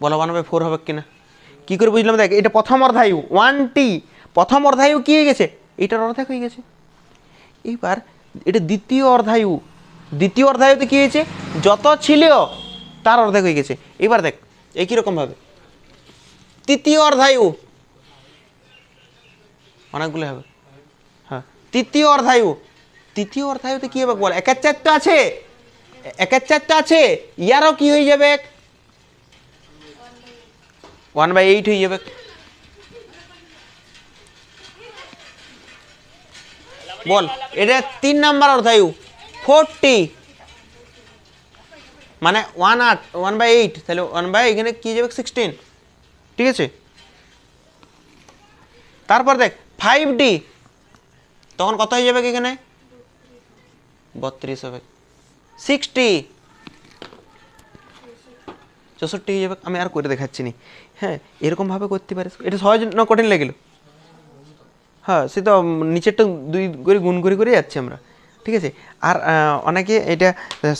বলো 1/4 হবে কিনা? কি করে বুঝলাম? দেখ, এটা প্রথম অর্ধায়ু 1টি, প্রথম অর্ধায়ু কি হয়ে গেছে? এটার অর্ধেক হয়ে গেছে। এইবার এটা দ্বিতীয় অর্ধায়ু, দ্বিতীয় অর্ধায়ুতে কি হয়েছে? যত ছিল তার অর্ধেক হয়ে গেছে। এবার দেখ একই রকম ভাবে তৃতীয় অর্ধায়ু, অনেকগুলো হবে। হ্যাঁ, তৃতীয় অর্ধায়ুতে কি হবে বল? 1/4 তো আছে, 1/4 তো আছে, ইয়ারও কি হয়ে যাবে? 1/8 হয়ে যাবে। বল, এটা 3 নাম্বার অর্ধায়ু 40, মানে 1/8 1/8, তাহলে 1 এখানে কি যাবে 16, ঠিক আছে। তারপর দেখ 5D, তখন কত হয়ে যাবে এখানে 32 হবে। 60 64 হয়ে যাবে। আমি আর করে দেখাচ্ছি নি, হ্যাঁ এরকমভাবে করতে পারিস। এটা সহজ না কঠিন লাগলো? হ্যাঁ সে তো নিচেরটা 2 করে গুণ করে করে যাচ্ছি আমরা, ঠিক আছে। আর অনেকে এটা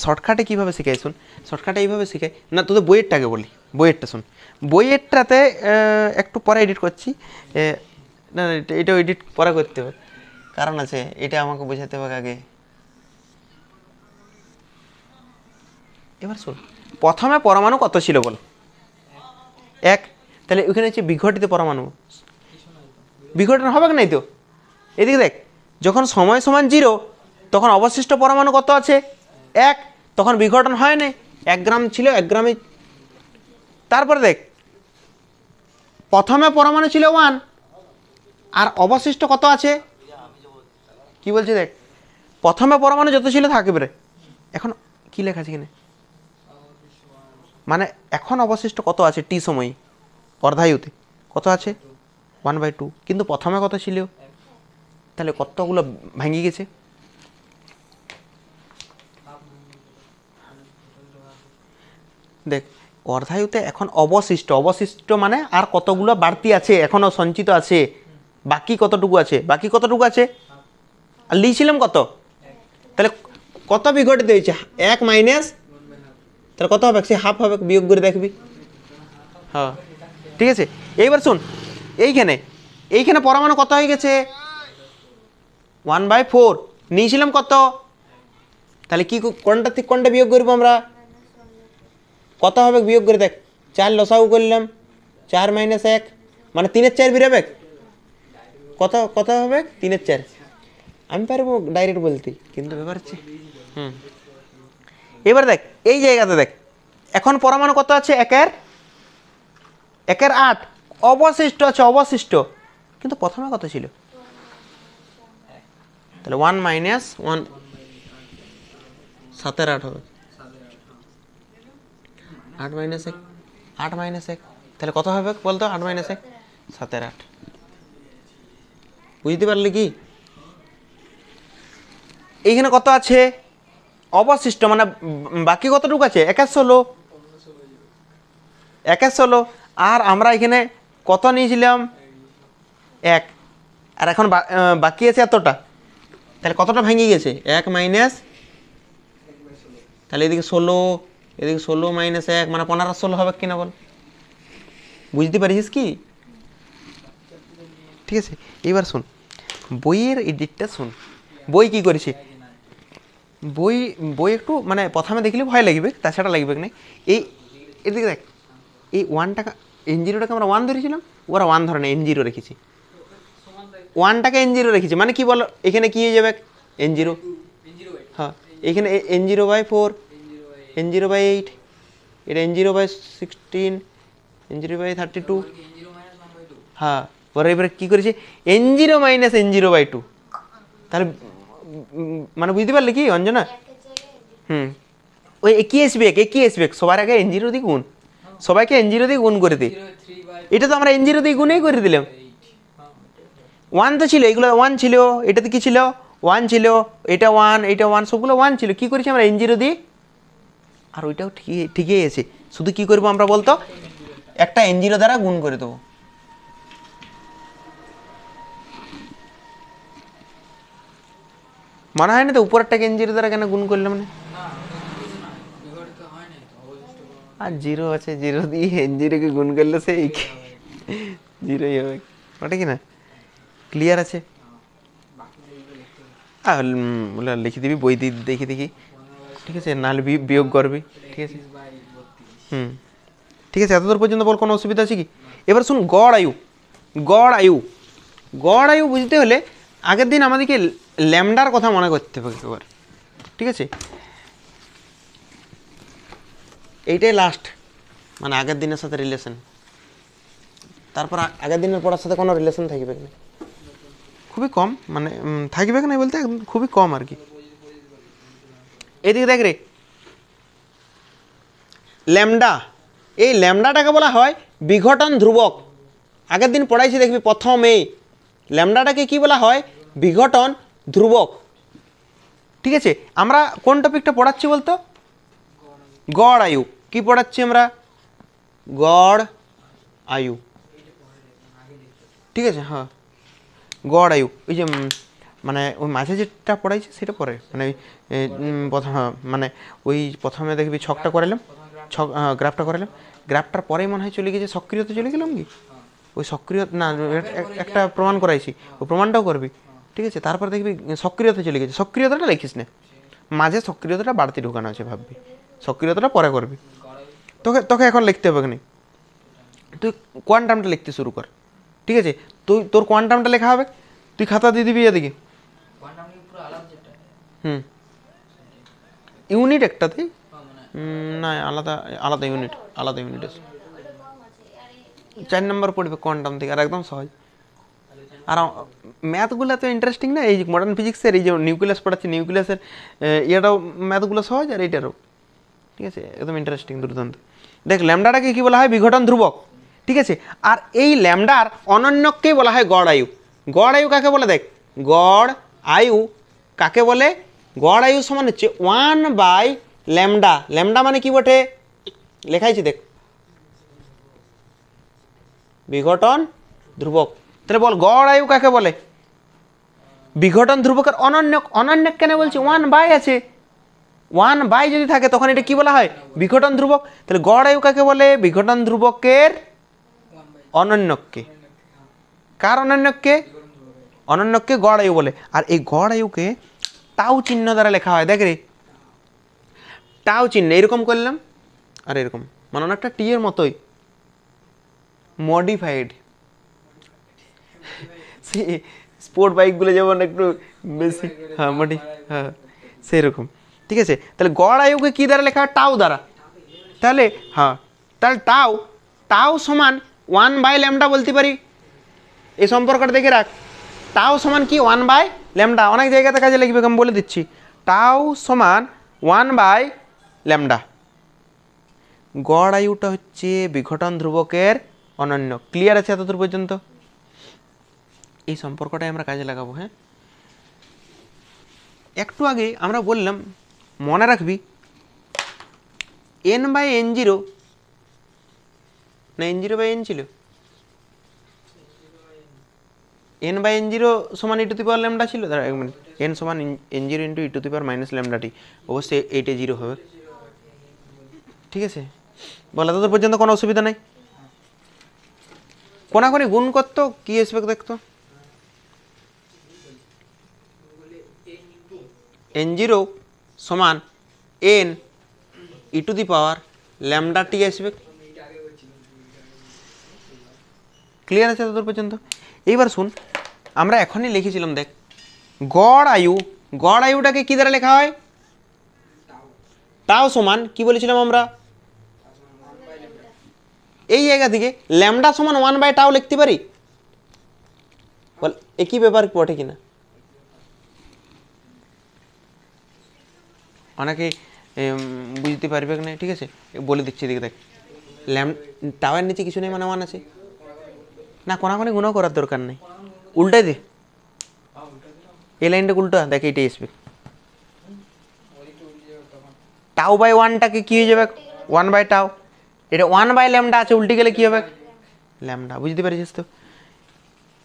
শর্টকাটে কীভাবে শেখায় শুন, শর্টকাটে এইভাবে শেখায় না। তোদের বইয়েরটাকে বলি, বইয়েরটা শুন। বইয়েরটাতে একটু পরে এডিট করছি, না এটাও এডিট পরে করতে হবে, কারণ আছে এটা আমাকে বোঝাতে হবে আগে। এবার শোন, প্রথমে পরমাণু কত ছিল বল? 1। তাহলে ওইখানে হচ্ছে বিঘটিত পরমাণু, বিঘটন হবে নাই তো? এদিকে দেখ, যখন সময় সমান 0 তখন অবশিষ্ট পরমাণু কত আছে 1, তখন বিঘটন হয় না, 1 গ্রাম ছিল 1 গ্রামে। তারপরে দেখ, প্রথমে পরমাণু ছিল 1 আর অবশিষ্ট কত আছে, কি বলছি দেখ, প্রথমে পরমাণু যত ছিল থাকবে রে। এখন কি লেখা আছে এখানে, মানে এখন অবশিষ্ট কত আছে টি সময় অর্ধায়ুতে কত আছে 1/2, কিন্তু প্রথমে কত ছিল, তাহলে কতগুলো ভেঙে গেছে। দেখ অর্ধায়ুতে এখন অবশিষ্ট, অবশিষ্ট মানে আর কতগুলো বাড়তি আছে, এখনো সঞ্চিত আছে, বাকি কতটুকু আছে, বাকি কতটুকু আছে, আর লিখছিলাম কত, তাহলে কত বিঘটিত হয়েছে 1 মাইনাস, তাহলে কত হবে, সে হাফ হবে, বিয়োগ করে দেখবি। হ্যাঁ ঠিক আছে। এইবার শুন, এইখানে এইখানে পরমাণু কত হয়ে গেছে 1/4, নিয়েছিলাম কত, তাহলে কি কোনটা থেকে কোনটা বিয়োগ করবো আমরা, কত হবে বিয়োগ করে দেখ, 4 লসাগু করলাম, 4 মাইনাস 1 মানে 3-এর 4 বেরোবে, কত কত হবে 3-এর 4। আমি পারবো ডাইরেক্ট বলতে, কিন্তু ব্যাপার হচ্ছে এবার দেখ এই জায়গাতে দেখ, এখন পরমাণু কত আছে 1-এর 8, অবশিষ্ট আছে, অবশিষ্ট, কিন্তু প্রথমে কত ছিল, তাহলে 1 মাইনাস 1 7-এর 8 হবে, 8 মাইনাস 1, 8 মাইনাস 1, তাহলে কত হবে বলতো, 8 মাইনাস 1 7-এর 8, বুঝতে পারলি কি? এইখানে কত আছে অবশিষ্ট, মানে বাকি কতটুকু আছে 1/16, 1/16, আর আমরা এখানে কত নিয়েছিলাম 1, আর এখন বাকি আছে এতটা, তাহলে কতটা ভেঙে গেছে 1 মাইনাস, তাহলে এদিকে 16, এদিকে 16 মাইনাস 1 মানে 15-16 হবে কিনা বল, বুঝতে পারিস কি? ঠিক আছে। এবার শুন বইয়ের এডিটটা শুন, বই কি করেছে, বই বই একটু মানে প্রথমে দেখলে ভয় লাগবে, তাছাড়া লাগবে না। এদিকে দেখ, এই 1টাকে N0টাকে আমরা 1 ধরেছিলাম, ওরা 1 ধরে না, N0 রেখেছি, 1টাকে N0 রেখেছি, মানে কি বলো এখানে কি হয়ে যাবে N0, হ্যাঁ এখানে N0/4, N0/8, এটা N0/16, N0/32, হ্যাঁ ওরা এবারে কী করেছে N0 মাইনাস N0/2, তাহলে মানে বুঝতে পারলে কি অঞ্জনা? ওই একই আসবে সবার আগে N0 দিয়ে গুণ, সবাইকে N0 দিয়ে গুণ করে দিই, এটা তো আমরা N0 দিয়ে গুণেই করে দিলাম। 1 তো ছিল, এগুলো 1 ছিল, এটাতে কি ছিল 1 ছিল, এটা 1 এটা 1 সবগুলো 1 ছিল, কি করেছি আমরা N0 দিয়ে, আর ওইটাও ঠিকই আছে, শুধু কি করবো আমরা বলতো, একটা N0 দ্বারা গুণ করে দেবো। মনে হয় না তো উপরেরটাকে N0 দ্বারা কেন গুণ করলাম না, আর 0 আছে, 0 দিয়ে N0কে গুণ করলে সেই 0ই হবে, ওটা কি না ক্লিয়ার আছে? লিখে দিবি বই দিয়ে দেখি দেখি, ঠিক আছে, নাহলে বিয়োগ করবি, ঠিক আছে। ঠিক আছে, এতদূর পর্যন্ত বল, কোনো অসুবিধা আছে কি? এবার শুন গড় আয়ু, গড় আয়ু, গড় আয়ু বুঝতে হলে আগের দিন আমাদেরকে ল্যামডার কথা মনে করতে হবে এবার, ঠিক আছে। এইটাই লাস্ট, মানে আগের দিনের সাথে রিলেশন, তারপর আগের দিনের পড়ার সাথে কোনো রিলেশন থাকবে না, খুবই কম, মানে থাকবে না বলতে খুবই কম আর কি। এদিকে দেখ রে, ল্যামডা, এই ল্যামডাটাকে বলা হয় বিঘটন ধ্রুবক। আগের দিন পড়াইছি দেখবি প্রথমে, ল্যামডাটাকে কি বলা হয়? বিঘটন ধ্রুবক। ঠিক আছে, আমরা কোন টপিকটা পড়াচ্ছি বলতো? গড় আয়ু। কি পড়াচ্ছি আমরা? গড় আয়ু। ঠিক আছে, হ্যাঁ গড় আয়ু। ওই যে মানে ওই মাঝে যেটা পড়াইছে সেটা পরে, মানে প্রথম মানে ওই প্রথমে দেখবি ছকটা করালাম, ছক গ্রাফটা করালাম, গ্রাফটার পরেই মনে হয় চলে গেছে সক্রিয়তে, চলে গেলাম কি ওই সক্রিয় না একটা প্রমাণ করাইছি, ওই প্রমাণটাও করবি। ঠিক আছে, তারপর দেখবি সক্রিয়তা চলে গেছে, সক্রিয়তাটা লিখিস না, মাঝে সক্রিয়তাটা বাড়তি ঢুকানো আছে ভাববি, সক্রিয়তাটা পরে করবি। তোকে তোকে এখন লিখতে হবে না, তুই কোয়ান্টামটা লিখতে শুরু কর। ঠিক আছে, তোর কোয়ান্টামটা লেখা হবে, তুই খাতা দিয়ে দিবি এদিকে। হুম, ইউনিট একটাতে না, আলাদা আলাদা ইউনিট, আলাদা ইউনিট আছে। 4 নম্বর পড়বে কোয়ান্টাম থেকে, আর একদম সহজ। আর ম্যাথগুলো তো ইন্টারেস্টিং না, এই মডার্ন ফিজিক্সের এই যে নিউক্লিয়াস পড়াচ্ছে, নিউক্লিয়াসের ইয়েটাও ম্যাথগুলো সহজ, আর এইটারও। ঠিক আছে, একদম ইন্টারেস্টিং, দুর্দান্ত। দেখ ল্যামডাটাকে কি বলা হয়? বিঘটন ধ্রুবক। ঠিক আছে, আর এই ল্যামডার অনন্যককেই বলা হয় গড় আয়ু। গড় আয়ু কাকে বলে? দেখ, গড় আয়ু কাকে বলে? গড় আয়ু সমান হচ্ছে 1/λ। ল্যামডা মানে কি বটে? লেখাইছি দেখ, বিঘটন ধ্রুবক। তাহলে বল গড় আয়ু কাকে বলে? বিঘটন ধ্রুবকের অনন্যক। অনন্যক কেন বলছি? 1/, আছে 1/, যদি থাকে তখন এটা কি বলা হয়? বিঘটন ধ্রুবক। তাহলে গড় আয়ু কাকে বলে? বিঘটন ধ্রুবকের অনন্যককে। কার অনন্যককে? অনন্যককে গড় আয়ু বলে। আর এই গড় আয়ুকে টাউ চিহ্ন দ্বারা লেখা হয়। দেখ রে, টাউ চিহ্ন এরকম করলাম, আর এরকম, মানে অনেকটা টি এর মতোই, মডিফাইড। স্পোর্ট বাইকগুলো যেমন একটু বেশি, হ্যাঁ হ্যাঁ সেরকম। ঠিক আছে, তাহলে গড় আয়ুকে কী দ্বারা লেখা হয়? টাউ দ্বারা। তাহলে হ্যাঁ, তাহলে টাউ, টাউ সমান 1/λ বলতে পারি। এই সম্পর্কটা দেখে রাখ, টাউ সমান কি? 1/λ। অনেক জায়গাতে কাজে লিখবে, আমি বলে দিচ্ছি। টাউ সমান 1/λ। গড় আয়ুটা হচ্ছে বিঘটন ধ্রুবকের অনন্য। ক্লিয়ার আছে এতদূর পর্যন্ত? এই সম্পর্কটাই আমরা কাজে লাগাবো। হ্যাঁ, একটু আগে আমরা বললাম, মনে রাখবি, n/n0 না n0/n ছিল, n/n0 সমান e to the power lambda ছিল। দাঁড়া এক মিনিট, n সমান n0 into e to the power minus ল্যামডাটি, অবশ্যই 8/0 হবে। ঠিক আছে, বলা তোদের পর্যন্ত কোনো অসুবিধা নেই? কোনাকোনি গুণ করতো কি আসবে দেখতো, n0 সমান n e টু দি পাওয়ার ল্যামডাটি আসবে। ক্লিয়ার আছে তোদের পর্যন্ত? এইবার শুন, আমরা এখনই লিখেছিলাম, দেখ গড় আয়ু, গড় আয়ুটাকে কী দ্বারা লেখা হয়? টাও সমান কি বলেছিলাম আমরা? এই জায়গা থেকে ল্যামডা সমান 1/টাও লিখতে পারি। বল একই ব্যাপার পড়ে কিনা? অনেকে বুঝতে পারবে না। ঠিক আছে, বলে দিচ্ছি, দিকে দেখ, টাওয়ার নিচে কিছু নেই, মানে 1 আছে না, কোনাকোনি গুণও করার দরকার নেই, উল্টাই দে, এই লাইনটা উল্টা, দেখ এইটাই আসবে। টাউ/1টাকে কি হয়ে যাবে? 1/টাউ। এটা 1/λ আছে, উল্টে গেলে কি হবে? ল্যামডা। বুঝতে পারছিস তো?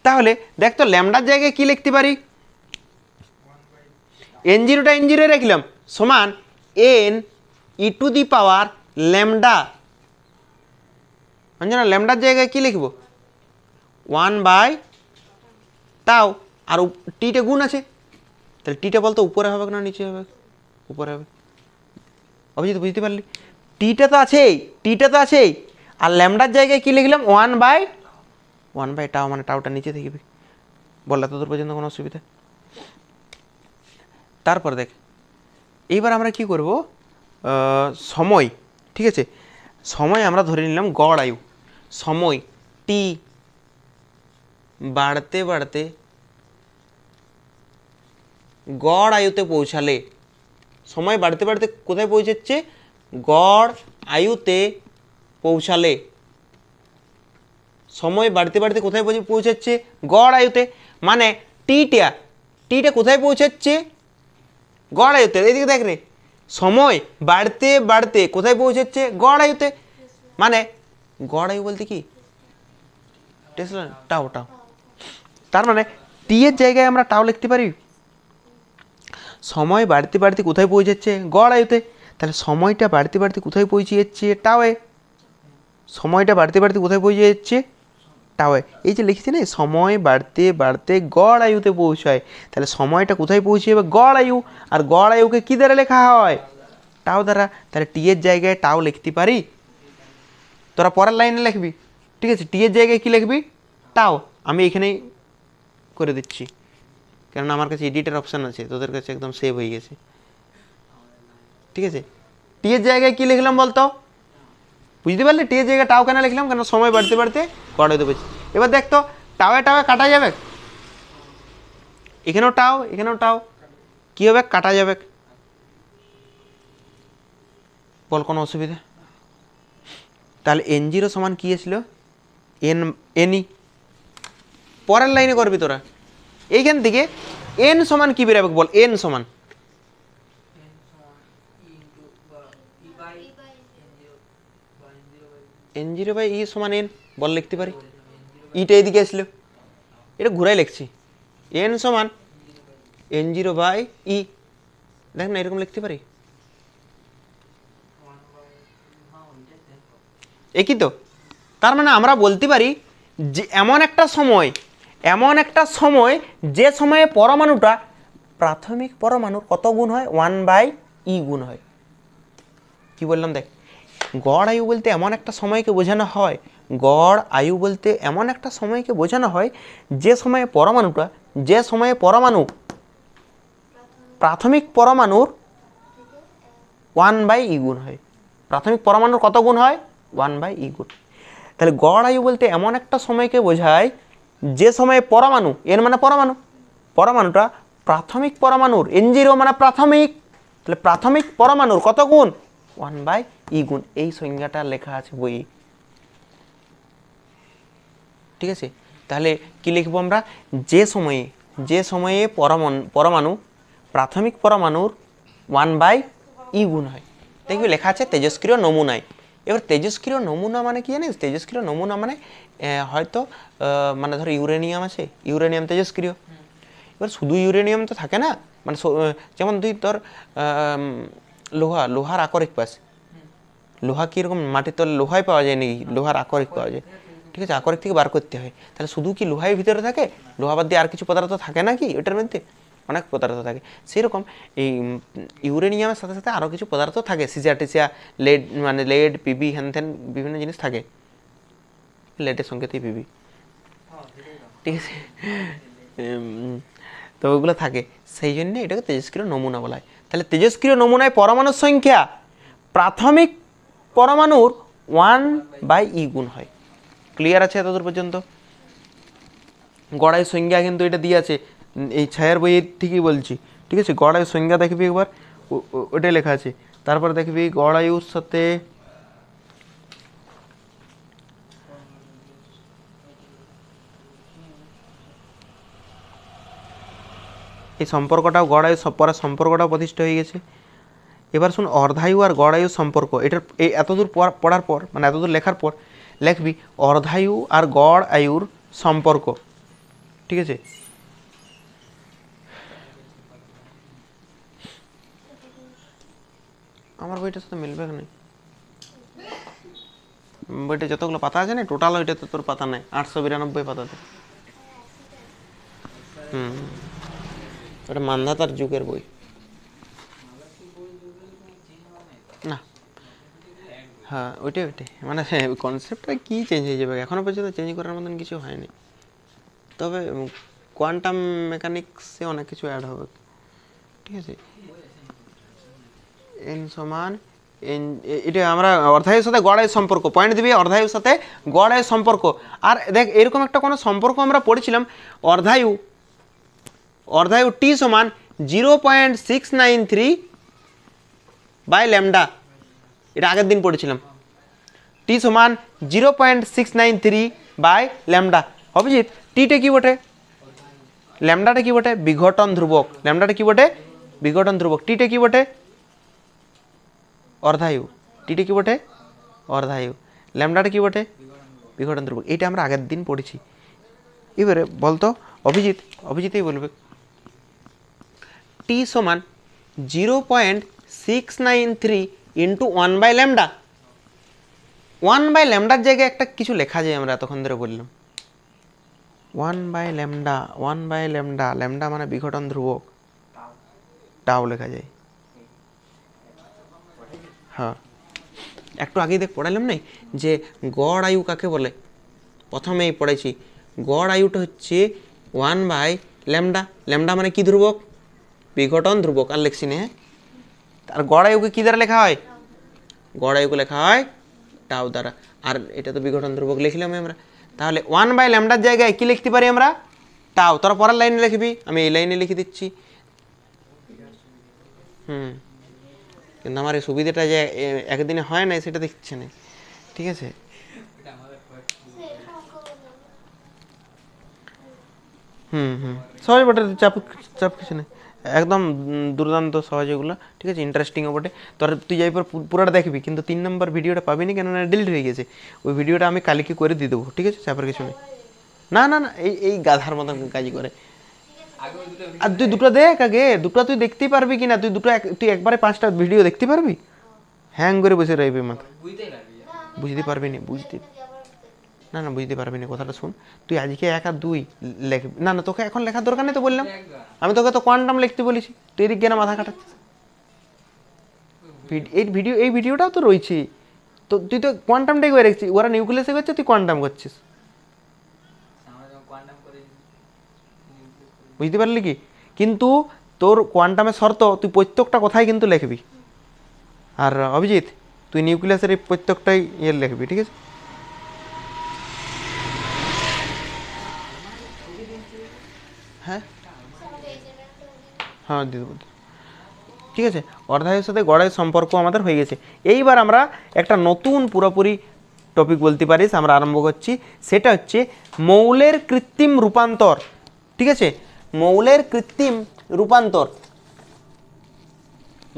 তাহলে দেখ তো, ল্যামডার জায়গায় কি লিখতে পারি? n0টা n0 রাখলাম, সমান n e to the power lambda. না, ল্যামডার জায়গায় কি লিখবো? 1/টাউ, আর টিটা গুণ আছে, তাহলে টিটা বলতো উপরে হবে না নিচে হবে? উপরে হবে। অভিজিৎ বুঝতে পারলি? টিটা তো আছেই, টিটা তো আছেই, আর ল্যামডার জায়গায় কি লিখলাম? 1/টাউ, মানে টাউটা নিচে থাকবে। বললা তোদের পর্যন্ত কোনো অসুবিধা? তারপর দেখ, এইবার আমরা কি করব? সময়। ঠিক আছে, সময় আমরা ধরে নিলাম গড় আয়ু। সময় টি বাড়তে বাড়তে গড় আয়ুতে পৌঁছালে, সময় বাড়তে বাড়তে কোথায় পৌঁছাচ্ছে? গড় আয়ুতে পৌঁছালে, সময় বাড়তে বাড়তে কোথায় পৌঁছাচ্ছে? গড় আয়ুতে। মানে টিটা কোথায় পৌঁছাচ্ছে? গড় আয়ুতে। এদিকে দেখ রে, সময় বাড়তে বাড়তে কোথায় পৌঁছাচ্ছে? গড় আয়ুতে। মানে গড় আয়ু বলতে কি টাও টাও, তার মানে টি এর জায়গায় আমরা টাও লিখতে পারি। সময় বাড়তে বাড়তে কোথায় পৌঁছাচ্ছে? গড় আয়ুতে। তাহলে সময়টা বাড়তে বাড়তে কোথায় পৌঁছে যাচ্ছে? টাওয়ে। সময়টা বাড়তে বাড়তে কোথায় পৌঁছে যাচ্ছে? টাওয়ে। এই যে লিখেছি না, সময় বাড়তে বাড়তে গড় আয়ুতে পৌঁছায়, তাহলে সময়টা কোথায় পৌঁছে যাবে? গড় আয়ু। আর গড় আয়ুকে কী দ্বারা লেখা হয়? টাও দ্বারা। তাহলে টি এর জায়গায় টাও লিখতে পারি। তোরা পরের লাইনে লিখবি, ঠিক আছে? টি এর জায়গায় কী লিখবি? টাও। আমি এখানেই করে দিচ্ছি, কারণ আমার কাছে এডিটের অপশান আছে, তোদের কাছে একদম সেভ হয়ে গেছে, ঠিক আছে? টি এর জায়গায় কী লিখলাম বলতো? বুঝতে পারলে? টি এর জায়গায় টাও কেন লিখলাম? কেন সময় বাড়তে বাড়তে গড় আয়ুতে পৌঁছে। এবার দেখ তো, টাওয়ে কাটা যাবে, এখানেও টাও এখানেও টাও, কী হবে? কাটা যাবে। বল কোনো অসুবিধা? তাহলে N0 সমান কী এসলো? এনই। পরের লাইনে করবি তোরা, এইখান থেকে এন সমান কী বেরোবে বল? এন সমান N0/E সমান এন, বল লিখতে পারি। ইটা এদিকে আসলো, এটা ঘুরাই লিখছি। এন সমান N0/E, দেখ না, এরকম লিখতে পারি। একই তো। তার মানে আমরা বলতে পারি যে এমন একটা সময় যে সময়ে পরমাণুটা প্রাথমিক পরমাণুর কত গুণ হয়? 1/E গুণ হয়। কি বললাম দেখ, গড় আয়ু বলতে এমন একটা সময়কে বোঝানো হয়, গড় আয়ু বলতে এমন একটা সময়কে বোঝানো হয় যে সময়ে পরমাণু প্রাথমিক পরমাণুর 1/E গুণ হয়। প্রাথমিক পরমাণুর কত গুণ হয়? 1/E গুণ। তাহলে গড় আয়ু বলতে এমন একটা সময়কে বোঝায় যে সময়ে পরমাণু, এর মানে পরমাণুটা প্রাথমিক পরমাণুর, N0 মানে প্রাথমিক, তাহলে প্রাথমিক পরমাণুর কত গুণ? 1/E গুণ। এই সংজ্ঞাটা লেখা আছে বইয়ে, ঠিক আছে? তাহলে কি লিখবো আমরা? যে সময়ে পরমাণু প্রাথমিক পরমাণুর 1/E গুণ হয়। দেখবি লেখা আছে তেজস্ক্রিয় নমুনায়। এবার তেজস্ক্রিয় নমুনা মানে কি জানিস? তেজস্ক্রিয় নমুনা মানে হয়তো মানে ধর ইউরেনিয়াম আছে, ইউরেনিয়াম তেজস্ক্রিয়। এবার শুধু ইউরেনিয়াম তো থাকে না, মানে যেমন তুই তোর লোহার আকরিক পাস, লোহা কীরকম মাটির তলে লোহাই পাওয়া যায় নাকি? লোহার আকরিক পাওয়া যায়, ঠিক আছে? আকরিক থেকে বার করতে হয়। তাহলে শুধু কি লোহাই ভিতরে থাকে? লোহা বাদ দিয়ে আর কিছু পদার্থ থাকে না কি ওটার মধ্যে? অনেক পদার্থ থাকে। সেরকম এই ইউরেনিয়ামের সাথে সাথে আরও কিছু পদার্থ থাকে, সিজিয়া টিসিয়া, লেড পিবি, হ্যান ত্যান বিভিন্ন জিনিস থাকে। লেডের সংকেতেই পিবি, ঠিক আছে? তো ওগুলো থাকে, সেই জন্য এটাকে তেজস্ক্রিয় নমুনা বলা হয়। তাহলে তেজস্ক্রিয় নমুনায় পরমাণুর সংখ্যা প্রাথমিক পরমাণুর 1/E গুণ হয়। ক্লিয়ার আছে এতদূর পর্যন্ত? গড়াই সংজ্ঞা কিন্তু এটা দিয়ে আছে, এই ছায়ার বইয়ের থেকেই বলছি, ঠিক আছে? গড়াই সংজ্ঞা দেখবি একবার, ওটাই লেখা আছে। তারপরে দেখবি গড়ায়ুর সাথে এই সম্পর্কটাও, গড়ায়ু পরে সম্পর্কটাও প্রতিষ্ঠা হয়ে গেছে। এবার শুন, অর্ধায়ু আর গড়ায়ুর সম্পর্ক। এটার এই এতদূর পড়ার পর, মানে এতদূর লেখার পর লিখবি অর্ধায়ু আর গড় আয়ুর সম্পর্ক, ঠিক আছে? আমার বইটার সাথে মিলবে না, বইটা যতগুলো পাতা আছে না টোটাল, ওইটাতে তোর পাতা নাই, 892 পাতাতে। ওটা মান্ধাতার যুগের বই না। হ্যাঁ ওইটাই মানে কনসেপ্টটা কি চেঞ্জ হয়ে যাবে, এখনো পর্যন্ত চেঞ্জ করার মতন কিছু হয়নি, তবে কোয়ান্টাম মেকানিক্সে অনেক কিছু অ্যাড হবে, ঠিক আছে? এন সমান এন, এটা আমরা অর্ধায়ুর সাথে গড়ায়ুর সম্পর্ক পয়েন্ট দিবি, অর্ধায়ুর সাথে গড়ায়ুর সম্পর্ক। আর দেখ এরকম একটা কোনো সম্পর্ক আমরা পড়েছিলাম, অর্ধায়ু টি সমান 0.693/λ, এটা আগের দিন পড়েছিলাম। টি সমান 0.693 বাই ল্যামডা। অভিজিৎ টিটা কি বটে? ল্যামডাটা কি বটে? বিঘটন ধ্রুবক। ল্যামডাটা কি বটে? বিঘটন ধ্রুবক। টিটা কি বটে? অর্ধায়ু। টিটা কি বটে? অর্ধায়ু। ল্যামডাটা কি বটে? বিঘটন ধ্রুবক। এইটা আমরা আগের দিন পড়েছি। এবারে বলতো অভিজিৎ, অভিজিৎই বলবে টি সমান 0.693 ইন্টু 1 বাই ল্যামডা। 1 বাই ল্যামডার জায়গায় একটা কিছু লেখা যায়, আমরা এতক্ষণ ধরে বললাম 1 by lambda. 1 by lambda, lambda মানে বিঘটন ধ্রুবক, টাও লেখা যায়। হ্যাঁ, একটু আগেই দেখ পড়ালাম নাই যে গড় আয়ু কাকে বলে? প্রথমেই পড়েছি গড় আয়ুটা হচ্ছে 1 বাই ল্যামডা। ল্যামডা মানে কি ধ্রুবক? বিঘটন ধ্রুবক। আর লিখছি না। আর গড় আয়ুকে কি দ্বারা লেখা হয়? গড় আয়ুকে লেখা হয় টাও দ্বারা। আর এটা তো বিঘটন ধ্রুবক লিখলাম আমরা। তাহলে 1 বাই ল্যামডার জায়গায় কি লিখতে পারি আমরা? টাও। তোরা পরের লাইনে লিখবি, আমি এই লাইনে লিখে দিচ্ছি। কিন্তু আমার এই সুবিধাটা যে একদিনে হয় না সেটা দেখছে না, ঠিক আছে? সহজ বটে, চাপ চাপ কিছু নেই, একদম দুর্দান্ত সহজ এগুলো, ঠিক আছে? ইন্টারেস্টিংও বটে। তোর তুই যাই পর পুরোটা দেখবি, কিন্তু 3 নম্বর ভিডিওটা পাবি না, কেননা ডিলিট হয়ে গেছে। ওই ভিডিওটা আমি কালকে করে দিয়ে দেবো, ঠিক আছে? চাপের কিছু নেই। না না না, এই গাধার মতন কাজ করে। আর তুই দুটো দেখ আগে, দুটো তুই দেখতেই পারবি কিনা? তুই একবারে 5টা ভিডিও দেখতে পারবি? হ্যাং করে বসে রইবি মাথা, বুঝতে পারবি না। না না, বুঝতে পারবি না, কথাটা শুন। তুই আজকে 1 আর 2 লিখবি। না না, তোকে এখন লেখার দরকার নেই তো, বললাম আমি তোকে তো কোয়ান্টাম লিখতে বলেছি, তুই এদিক গিয়ে মাথা কাটাচ্ছিস। এই ভিডিওটাও তো রয়েছে, তো তুই তো কোয়ান্টামটাই করে রেখেছিস। ওরা নিউক্লিয়াসে করছে, তুই কোয়ান্টাম করছিস, বুঝতে পারলি কি? কিন্তু তোর কোয়ান্টামের শর্ত তুই প্রত্যেকটা কথাই কিন্তু লিখবি। আর অভিজিৎ, তুই নিউক্লিয়াসের এই প্রত্যেকটাই লিখবি, ঠিক আছে? হ্যাঁ হ্যাঁ, দিয়ে দেবো, ঠিক আছে? অর্ধায়ুর সাথে গড়ায়ুর সম্পর্ক আমাদের হয়ে গেছে। এইবার আমরা একটা নতুন পুরোপুরি টপিক বলতে পারিস আমরা আরম্ভ করছি। সেটা হচ্ছে মৌলের কৃত্রিম রূপান্তর, ঠিক আছে? মৌলের কৃত্রিম রূপান্তর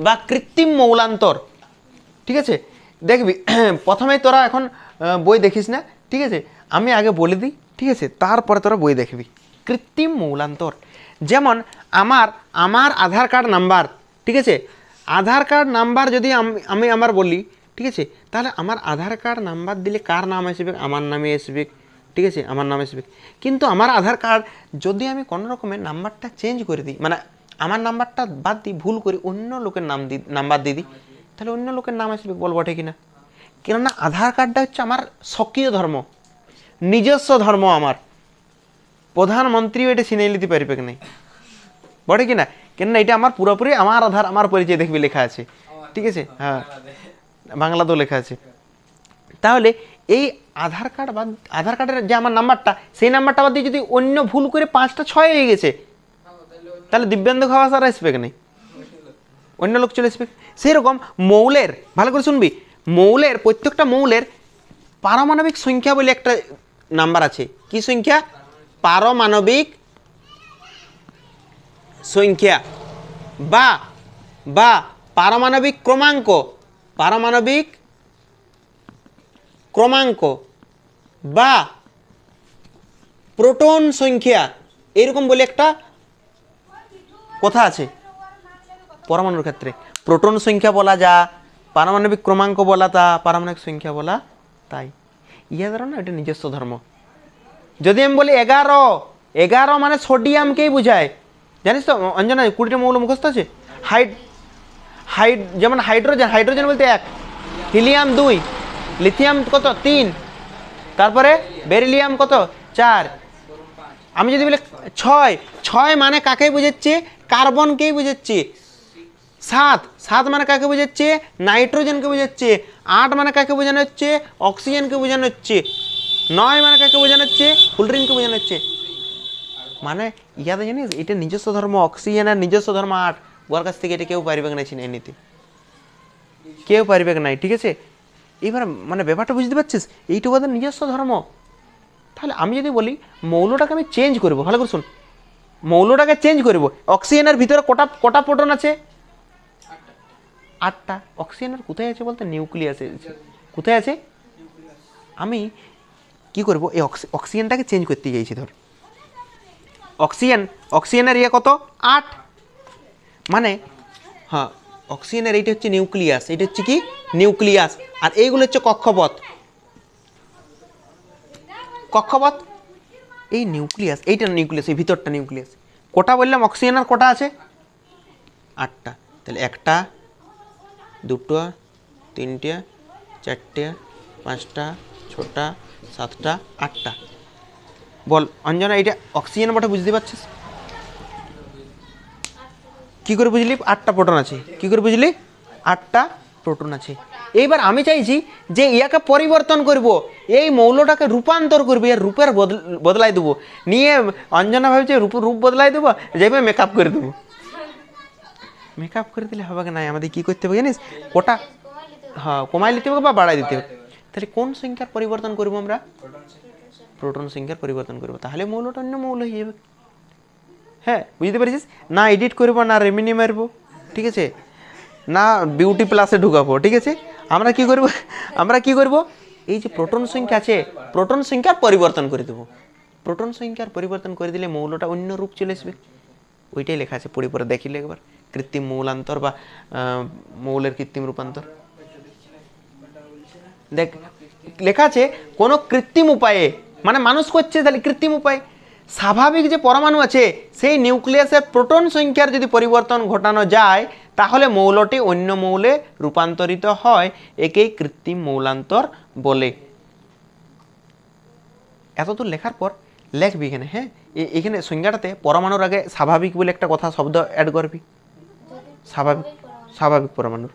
বা কৃত্রিম মৌলান্তর, ঠিক আছে? দেখবি প্রথমেই তোরা এখন বই দেখিস না, ঠিক আছে? আমি আগে বলে দিই, ঠিক আছে? তারপরে তোরা বই দেখবি। কৃত্রিম মৌলান্তর যেমন আমার আধার কার্ড নাম্বার, ঠিক আছে? আধার কার্ড নাম্বার যদি আমি আমার বলি, ঠিক আছে? তাহলে আমার আধার কার্ড নাম্বার দিলে কার নাম আসবে? আমার নামে আসবে, ঠিক আছে? আমার নাম আসবে। কিন্তু আমার আধার কার্ড যদি আমি কোনো রকমের নাম্বারটা চেঞ্জ করে দিই, মানে আমার নাম্বারটা বাদ দিই, ভুল করে অন্য লোকের নাম্বার দিয়ে দিই, তাহলে অন্য লোকের নাম আসবে, বল বটে কিনা? কেননা আধার কার্ডটা হচ্ছে আমার স্বকীয় ধর্ম, নিজস্ব ধর্ম আমার। প্রধানমন্ত্রীও এটা চিনে নিতে পারবে কি নাই, বটে কিনা? কেননা এটা আমার পুরোপুরি আমার আধার, আমার পরিচয় দেখবি লেখা আছে, ঠিক আছে? হ্যাঁ, বাংলাতেও লেখা আছে। তাহলে এই আধার কার্ডের যে আমার নাম্বারটা, সেই নাম্বারটা বাদ দিয়ে যদি অন্য ভুল করে 5টা 6 হয়ে গেছে, তাহলে দিব্যাঙ্গ খাওয়া আর আসবে কি নাই? অন্য লোক চলে আসবে। সেরকম মৌলের, ভালো করে শুনবি, মৌলের প্রত্যেকটা মৌলের পারমাণবিক সংখ্যা বলে একটা নাম্বার আছে। কি সংখ্যা? পারমাণবিক সংখ্যা বা পারমাণবিক ক্রমাঙ্ক, পারমাণবিক ক্রমাঙ্ক বা প্রোটন সংখ্যা, এরকম বলে একটা কথা আছে পরমাণুর ক্ষেত্রে। প্রোটন সংখ্যা বলা যা, পারমাণবিক ক্রমাঙ্ক বলা তা, পারমাণবিক সংখ্যা বলা তাই। ইয়া ধরো না, এটা নিজস্ব ধর্ম। যদি আমি বলি 11 মানে সোডিয়ামকেই বোঝায়, জানিস তো অঞ্জনা? 20টা মৌল মুখস্থ আছে। যেমন হাইড্রোজেন বলতে 1, হিলিয়াম 2, লিথিয়াম কত 3, তারপরে বেরিলিয়াম কত 4। আমি যদি বলি 6 মানে কাকে বোঝাচ্ছে? কার্বনকেই বোঝাচ্ছে। 7 মানে কাকে বোঝাচ্ছে? নাইট্রোজেনকে বোঝাচ্ছে। 8 মানে কাকে বোঝানো হচ্ছে? অক্সিজেনকে বোঝানো হচ্ছে। 9 মানে কাকে বোঝানো হচ্ছে? ক্লোরিনকে বোঝানো হচ্ছে। মানে ইয়াতে জানিস, এটা নিজস্ব ধর্ম। অক্সিজেনের নিজস্ব ধর্ম 8, ওর কাছ থেকে এটা কেউ পারবে না চিনে নিতে। কেউ পারবে নাই, ঠিক আছে। এবার মানে ব্যাপারটা বুঝতে পারছিস, এইটুকু ওদের নিজস্ব ধর্ম। তাহলে আমি যদি বলি মৌলটাকে আমি চেঞ্জ করবো, ভালো করে শোন, মৌলটাকে চেঞ্জ করবো, অক্সিজেনের ভিতরে কটা কটা প্রোটন আছে? 8টা। অক্সিজেনের কোথায় আছে বলতে? নিউক্লিয়াসে আছে। কোথায় আছে? আমি কি করব, এই অক্সিজেনটাকে চেঞ্জ করতে চাইছি। ধর অক্সিজেনের ইয়ে কত? 8। মানে হ্যাঁ, অক্সিজেনের এইটা হচ্ছে নিউক্লিয়াস, এটা হচ্ছে কি নিউক্লিয়াস, আর এইগুলো হচ্ছে কক্ষপথ। কক্ষপথ এই নিউক্লিয়াস, এইটা নিউক্লিয়াস, এই ভিতরটা নিউক্লিয়াস। কটা বললাম অক্সিজেনের কটা আছে? 8টা। তাহলে 1টা 2টা 3টে 4টে 5টা 6টা 7টা 8টা। বল অঞ্জনা, এটা অক্সিজেন বটে, বুঝতে পারছিস? কী করে বুঝলি 8টা প্রোটন আছে? কী করে বুঝলি 8টা প্রোটন আছে? এইবার আমি চাইছি যে ইয়াকে পরিবর্তন করব, এই মৌলটাকে রূপান্তর করবো, এর রূপের বদলাই দেবো। নিয়ে অঞ্জনা ভাবছে রূপ বদলাই দেবো, যাইবে মেকআপ করে দেবো। মেকআপ করে দিলে হবে না, আমাদের কী করতে হবে জানিস? ওটা হ্যাঁ কমাই নিতে হবে বা বাড়াই দিতে হবে। তাহলে কোন সংখ্যার পরিবর্তন করবো আমরা? প্রোটন সংখ্যার পরিবর্তন করবো, তাহলে মৌলটা অন্য মৌল হয়ে যাবে। হ্যাঁ বুঝতে পেরেছিস? না এডিট করবো, না রেমিনি মারবো, ঠিক আছে, না বিউটি প্লাসে ঢুকাবো, ঠিক আছে। আমরা কি করব, এই যে প্রোটন সংখ্যা আছে, প্রোটন সংখ্যার পরিবর্তন করে দেবো। প্রোটন সংখ্যার পরিবর্তন করে দিলে মৌলটা অন্য রূপ চলে আসবে। ওইটাই লেখা আছে, পড়ে পরে দেখিলে একবার, কৃত্রিম মৌলান্তর বা মৌলের কৃত্রিম রূপান্তর। দেখ লেখা আছে কোনো কৃত্রিম উপায়ে, মানে মানুষ করছে, তাহলে কৃত্রিম উপায়। স্বাভাবিক যে পরমাণু আছে সেই নিউক্লিয়াসের প্রোটন সংখ্যার যদি পরিবর্তন ঘটানো যায়, তাহলে মৌলটি অন্য মৌলে রূপান্তরিত হয়, একেই কৃত্রিম মৌলান্তর বলে। এতদূর লেখার পর লেখবি এখানে, হ্যাঁ এখানে সংজ্ঞাটাতে পরমাণুর আগে স্বাভাবিক বলে একটা কথা শব্দ অ্যাড করবি। স্বাভাবিক পরমাণু,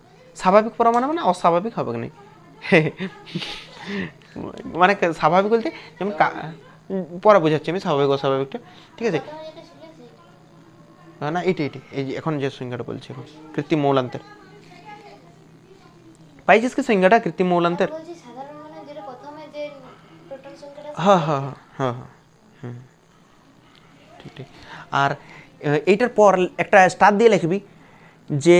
স্বাভাবিক পরমাণু মানে অস্বাভাবিক হবে না, মানে স্বাভাবিক বলতে যেমন পরে বোঝাচ্ছি আমি স্বাভাবিক অস্বাভাবিকটা, ঠিক আছে। না এইটা এই যে এখন যে সংজ্ঞাটা বলছি, এখন কৃত্রিম মৌলান্তের পাইছিস কি সংজ্ঞাটা? কৃত্রিম মৌলান্তের হ্যাঁ হ্যাঁ হ্যাঁ হ্যাঁ হুম ঠিক ঠিক। আর এইটার পর একটা স্টার দিয়ে লিখবি যে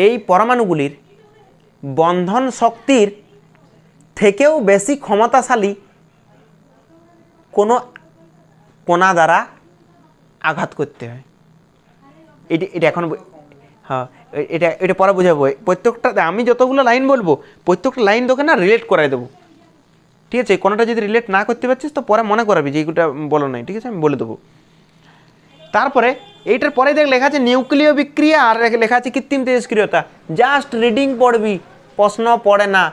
এই পরমাণুগুলির বন্ধন শক্তির থেকেও বেশি ক্ষমতাশালী কোনো কণা দ্বারা আঘাত করতে হয়। এটা এখন হ্যাঁ এটা পরে বোঝাবো। প্রত্যেকটা আমি যতগুলো লাইন বলবো প্রত্যেকটা লাইন তোকে না রিলেট করাই দেবো, ঠিক আছে। কোনোটা যদি রিলেট না করতে পারছিস তো পরে মনে করাবি যে এইগুলো বলো নাই, ঠিক আছে, আমি বলে দেবো। তারপরে এইটার পরে দেখ লেখা আছে নিউক্লিয় বিক্রিয়া, আর লেখা আছে কৃত্রিম তেজস্ক্রিয়তা। জাস্ট রিডিং পড়বি, প্রশ্ন পড়ে না,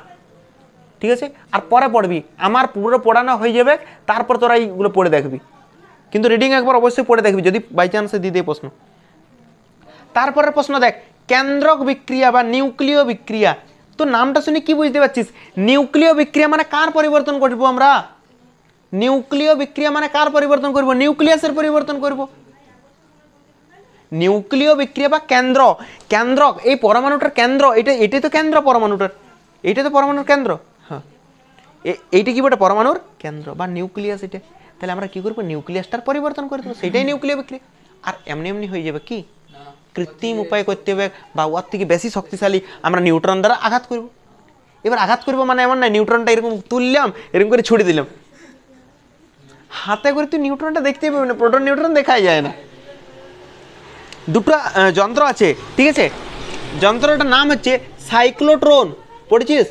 ঠিক আছে। আর পরে পড়বি, আমার পুরো পড়ানো হয়ে যাবে, তারপর তোরা এইগুলো পড়ে দেখবি। কিন্তু রিডিং একবার অবশ্যই পড়ে দেখবি, যদি বাই চান্সে দিয়ে দেয় প্রশ্ন। তারপরের প্রশ্ন দেখ, কেন্দ্রক বিক্রিয়া বা নিউক্লিয় বিক্রিয়া। তো নামটা শুনে কি বুঝতে পারছিস? নিউক্লিয় বিক্রিয়া মানে কার পরিবর্তন করব আমরা? নিউক্লিয় বিক্রিয়া মানে কার পরিবর্তন করব? নিউক্লিয়াসের পরিবর্তন করব। নিউক্লিয় বিক্রিয়া বা কেন্দ্রক, এই পরমাণুটার কেন্দ্র, এটাই তো কেন্দ্র পরমাণুটার, এইটা তো পরমাণুর কেন্দ্র। হ্যাঁ এইটা কি বটে? পরমাণুর কেন্দ্র বা নিউক্লিয়াস এটা। তাহলে আমরা কি করবো? নিউক্লিয়াসটার পরিবর্তন করে দেবো, সেটাই নিউক্লিয় বিক্রিয়া। আর এমনি হয়ে যাবে কি, কৃত্রিম উপায় করতে হবে বা ওর থেকে বেশি শক্তিশালী আমরা নিউট্রন দ্বারা আঘাত করব। এবার আঘাত করবো মানে এমন না নিউট্রনটা এরকম তুললাম, এরকম করে ছুড়ে দিলাম, হাতে করে তুই নিউট্রনটা দেখতেই পাবি না, প্রোটন নিউট্রন দেখাই যায় না। দুটো যন্ত্র আছে, ঠিক আছে, যন্ত্রটার নাম হচ্ছে সাইক্লোট্রন, পড়েছিস?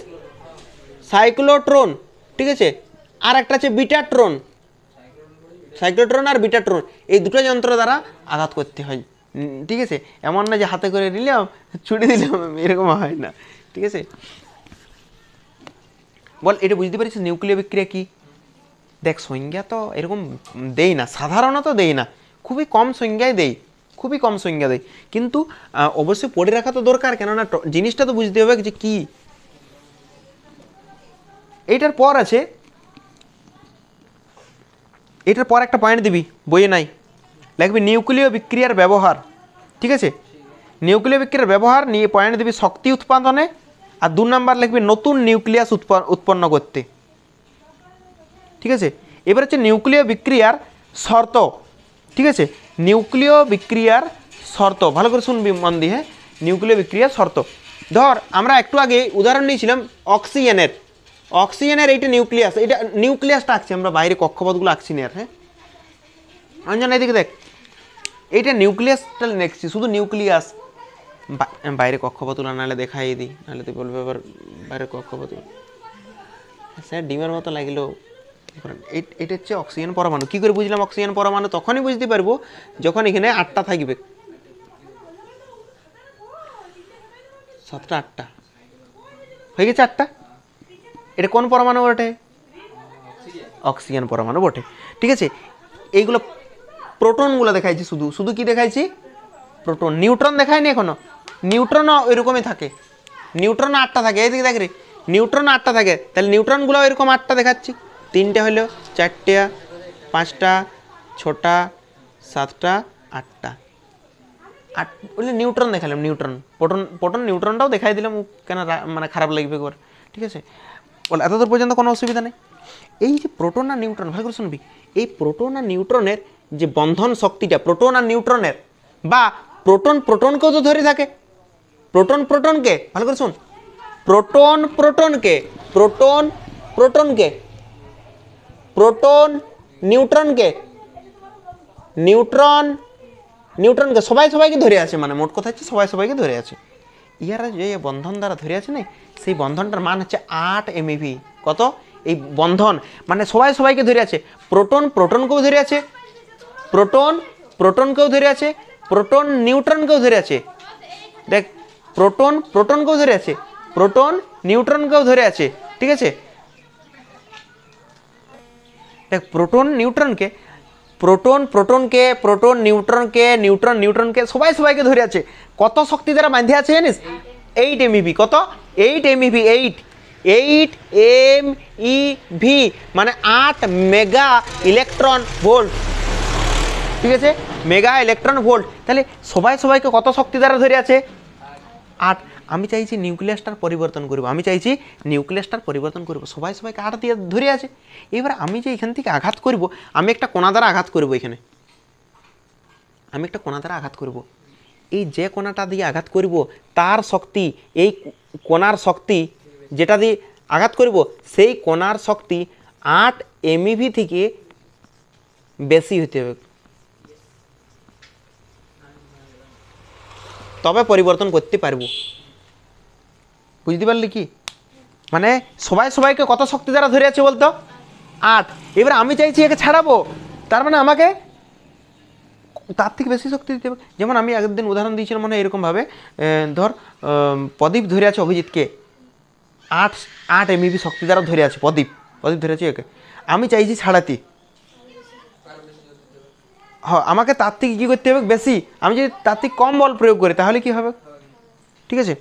সাইক্লোট্রন, ঠিক আছে। আর একটা আছে বিটাট্রন, সাইক্লোট্রন আর বিটাট্রন, এই দুটো যন্ত্র দ্বারা আঘাত করতে হয়, ঠিক আছে। এমন না যে হাতে করে নিলাম ছুটে দিলাম, এরকম হয় না, ঠিক আছে। বল এটা বুঝতে পারিস নিউক্লিয় বিক্রিয়া কি? দেখ সংজ্ঞা তো এরকম দেই না, সাধারণত দেই না, খুবই কম সংজ্ঞায় দেই, খুবই কম সংজ্ঞা দেয়, কিন্তু অবশ্যই পড়ে রাখা তো দরকার, কেননা জিনিসটা তো বুঝতে হবে যে কি। এইটার পর আছে, এটার পর একটা পয়েন্ট দিবি, বইয়ে নাই, লিখবি নিউক্লিয় বিক্রিয়ার ব্যবহার, ঠিক আছে। নিউক্লিয় বিক্রিয়ার ব্যবহার নিয়ে পয়েন্ট দিবি শক্তি উৎপাদনে, আর 2 নাম্বার লিখবি নতুন নিউক্লিয়াস উৎপন্ন করতে। ঠিক আছে, এবার হচ্ছে নিউক্লিয় বিক্রিয়ার শর্ত। ঠিক আছে, নিউক্লিয় বিক্রিয়ার শর্ত ভালো করে শুনবি মন দিয়ে। হ্যাঁ, নিউক্লিয় বিক্রিয়ার শর্ত। ধর আমরা একটু আগে উদাহরণ নিয়েছিলাম অক্সিজেনের। অক্সিজেনের এইটা নিউক্লিয়াস, এটা নিউক্লিয়াসটা আঁকছি আমরা, বাইরে কক্ষপথগুলো আঁকছি না। হ্যাঁ, অঞ্জন এদিকে দেখ, এইটা নিউক্লিয়াসটা লিখছি, শুধু নিউক্লিয়াস। বাইরে কক্ষপথগুলো নাহলে দেখাই দিই, নাহলে তুই বলবে আবার বাইরে কক্ষপথগুলো স্যার ডিমের মতো লাগলো। এটা হচ্ছে অক্সিজেন পরমাণু। কী করে বুঝলাম অক্সিজেন পরমাণু? তখনই বুঝতে পারবো যখন এখানে 8টা থাকবে, 7টা 8টা হয়ে গেছে 8টা। এটা কোন পরমাণু বটে? অক্সিজেন পরমাণু বটে। ঠিক আছে, এইগুলো প্রোটনগুলো দেখাইছি, শুধু শুধু কি দেখাইছি? প্রোটন। নিউট্রন দেখায়নি এখনো। নিউট্রনও ওইরকমই থাকে, নিউট্রন 8টা থাকে। এইদিকে দেখ রে, নিউট্রন 8টা থাকে, তাহলে নিউট্রনগুলো এরকম 8টা দেখাচ্ছি। 3টে হলো, 4টে, 5টা, 6টা, 7টা, 8টা। 8 বললে নিউট্রন দেখালাম, নিউট্রন। প্রোটন নিউট্রনটাও দেখাই দিলাম, কেন মানে খারাপ লাগবে একবার। ঠিক আছে, বল এতদূর পর্যন্ত কোনো অসুবিধা নেই। এই যে প্রোটন আর নিউট্রন, ভালো করে শুনবি, এই প্রোটন আর নিউট্রনের যে বন্ধন শক্তিটা, প্রোটন আর নিউট্রনের, বা প্রোটন প্রোটনকেও তো ধরে থাকে। প্রোটন প্রোটনকে, ভালো করে শুন, প্রোটন প্রোটনকে, প্রোটন প্রোটনকে, প্রোটন নিউট্রনকে, নিউট্রন নিউট্রনকে, সবাইকে ধরে আছে। মানে মোট কথা হচ্ছে সবাইকে ধরে আছে। ইয়ারা যে বন্ধন দ্বারা ধরে আছে না, সেই বন্ধনটার মান হচ্ছে 8 MeV। কত? এই বন্ধন মানে সবাইকে ধরে আছে। প্রোটন প্রোটনকেও ধরে আছে, প্রোটন প্রোটনকেও ধরে আছে, প্রোটন নিউট্রনকেও ধরে আছে। দেখ, প্রোটন প্রোটনকেও ধরে আছে, প্রোটন নিউট্রনকেও ধরে আছে। ঠিক আছে, দেখ প্রোটন নিউট্রনকে, প্রোটন প্রোটনকে, প্রোটন নিউট্রনকে, নিউট্রন নিউট্রনকে, সবাইকে ধরে আছে। কত শক্তি দ্বারা বাঁধে আছে জানিস? 8 MeV। কত? 8 MeV। 8 MeV মানে 8 মেগা ইলেকট্রন ভোল্ট। ঠিক আছে, মেগা ইলেকট্রন ভোল্ট। তাহলে সবাইকে কত শক্তি দ্বারা ধরে আছে? 8। আমি চাইছি নিউক্লিয়াসটার পরিবর্তন করব, আমি চাইছি নিউক্লিয়াসটার পরিবর্তন করব। সবাইকে 8 দিয়ে ধরে আছে। এবার আমি যে এখান থেকে আঘাত করব, আমি একটা কোণা দ্বারা আঘাত করব। এখানে আমি একটা কোণা দ্বারা আঘাত করব। এই যে কোণাটা দিয়ে আঘাত করব তার শক্তি, এই কোণার শক্তি যেটা দিয়ে আঘাত করব, সেই কোণার শক্তি 8 MeV থেকে বেশি হতে হবে, তবে পরিবর্তন করতে পারবো। বুঝতে পারলি কি? মানে সবাইকে কত শক্তি দ্বারা ধরে আছে বলতো? 8। এবার আমি চাইছি একে ছাড়াবো, তার মানে আমাকে তার থেকে বেশি শক্তি দিতে হবে। যেমন আমি একদিন উদাহরণ দিয়েছিলাম মানে এরকমভাবে, ধর প্রদীপ ধরে আছে অভিজিৎকে, 8 MeV শক্তি দ্বারা ধরে আছে। প্রদীপ ধরে আছে একে, আমি চাইছি ছাড়াতে। হ্যাঁ, আমাকে তার থেকে কী করতে হবে? বেশি। আমি যদি তার থেকে কম বল প্রয়োগ করি তাহলে কি হবে? ঠিক আছে,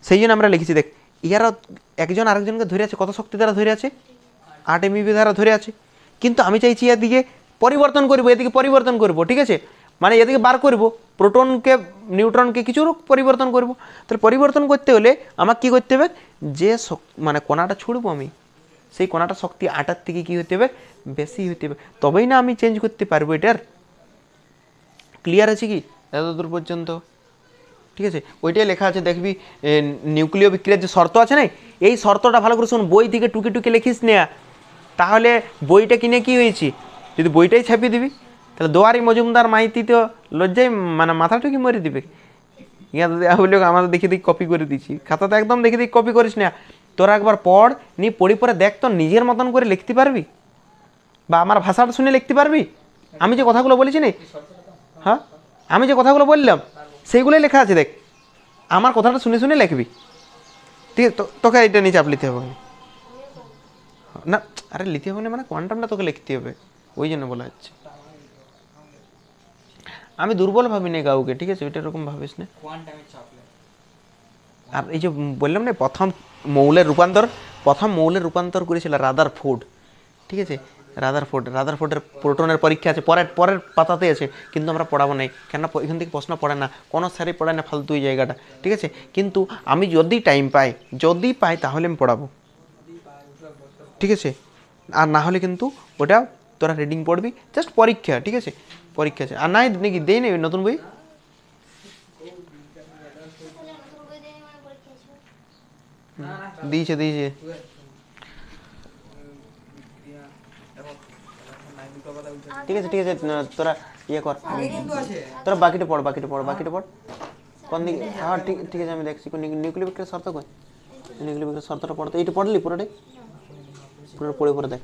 সেই জন্য আমরা লিখেছি। দেখ, ইয়ারা একজন আরেকজনকে ধরে আছে, কত শক্তি দ্বারা ধরে আছে? 8 MeV দ্বারা ধরে আছে। কিন্তু আমি চাইছি এদিকে পরিবর্তন করবো, এদিকে পরিবর্তন করব। ঠিক আছে, মানে এদিকে বার করব, প্রোটনকে নিউট্রনকে কিছু পরিবর্তন করব। তাহলে পরিবর্তন করতে হলে আমাকে কী করতে হবে? যে মানে কোণাটা ছুড়বো আমি, সেই কোণাটা শক্তি 8-এর থেকে কী হতে হবে? বেশি হতে হবে, তবেই না আমি চেঞ্জ করতে পারবো। এটার ক্লিয়ার আছে কি এতদূর পর্যন্ত? ঠিক আছে, ওইটাই লেখা আছে। দেখবি নিউক্লিয় বিক্রিয়ার যে শর্ত আছে না, এই শর্তটা ভালো করে শোন। বই থেকে টুকে লিখিস না, তাহলে বইটা কিনে কি হয়েছি? যদি বইটাই ছাপিয়ে দিবি তাহলে দোয়ারি মজুমদার মাইতি তো লজ্জায় মানে মাথা টুকি মরে দিবে। ইয়া বললে আমাদের দেখে কপি করে দিচ্ছি, খাতাতে একদম দেখে কপি করিস না। তোরা একবার পড় নি, পড়ে দেখ তো নিজের মতন করে লিখতে পারবি, বা আমার ভাষাটা শুনে লিখতে পারবি। আমি যে কথাগুলো বলেছি না, হ্যাঁ আমি যে কথাগুলো বললাম সেইগুলোই লেখা আছে। দেখ, আমার কথাটা শুনে লিখবি। ঠিক আছে, তোকে এটা নিয়ে চাপ লিখতে হবে না। আরে লিখতে হবে না মানে কোয়ান্টামটা তোকে লিখতে হবে, ওই জন্য বলা হচ্ছে। আমি দুর্বল ভাবি না কাউকে, ঠিক আছে, ওইটা এরকম ভাবিস না। আর এই যে বললাম না প্রথম মৌলের রূপান্তর করেছিল রাদারফোর্ড। ঠিক আছে, রাদারফোর্ডের প্রোটনের পরীক্ষা আছে, পরের পরের পাতাতে আছে, কিন্তু আমরা পড়াবো না, কেন এখান থেকে প্রশ্ন পড়ে না, কোনো স্যারই পড়ায় না ফালতু এই জায়গাটা, ঠিক আছে। কিন্তু আমি যদি টাইম পাই তাহলে আমি পড়াবো, ঠিক আছে। আর না হলে কিন্তু ওটা তোরা রিডিং পড়বি, জাস্ট পরীক্ষা, ঠিক আছে, পরীক্ষা আছে। আর নাই নাকি দেই নেই নতুন বই, দিয়েছে ঠিক আছে তোরা ইয়ে কর, তোরা বাকিটা পড় কোন দিকে, হ্যাঁ ঠিক আছে আমি দেখছি। নিউক্লিয় বিক্রিয়ার শর্ত কই, নিউক্লিয় বিক্রিয়ার শর্তটা পড়তে, এইটা পড়লি পুরোটাই, পুরো পড়ে দেখ।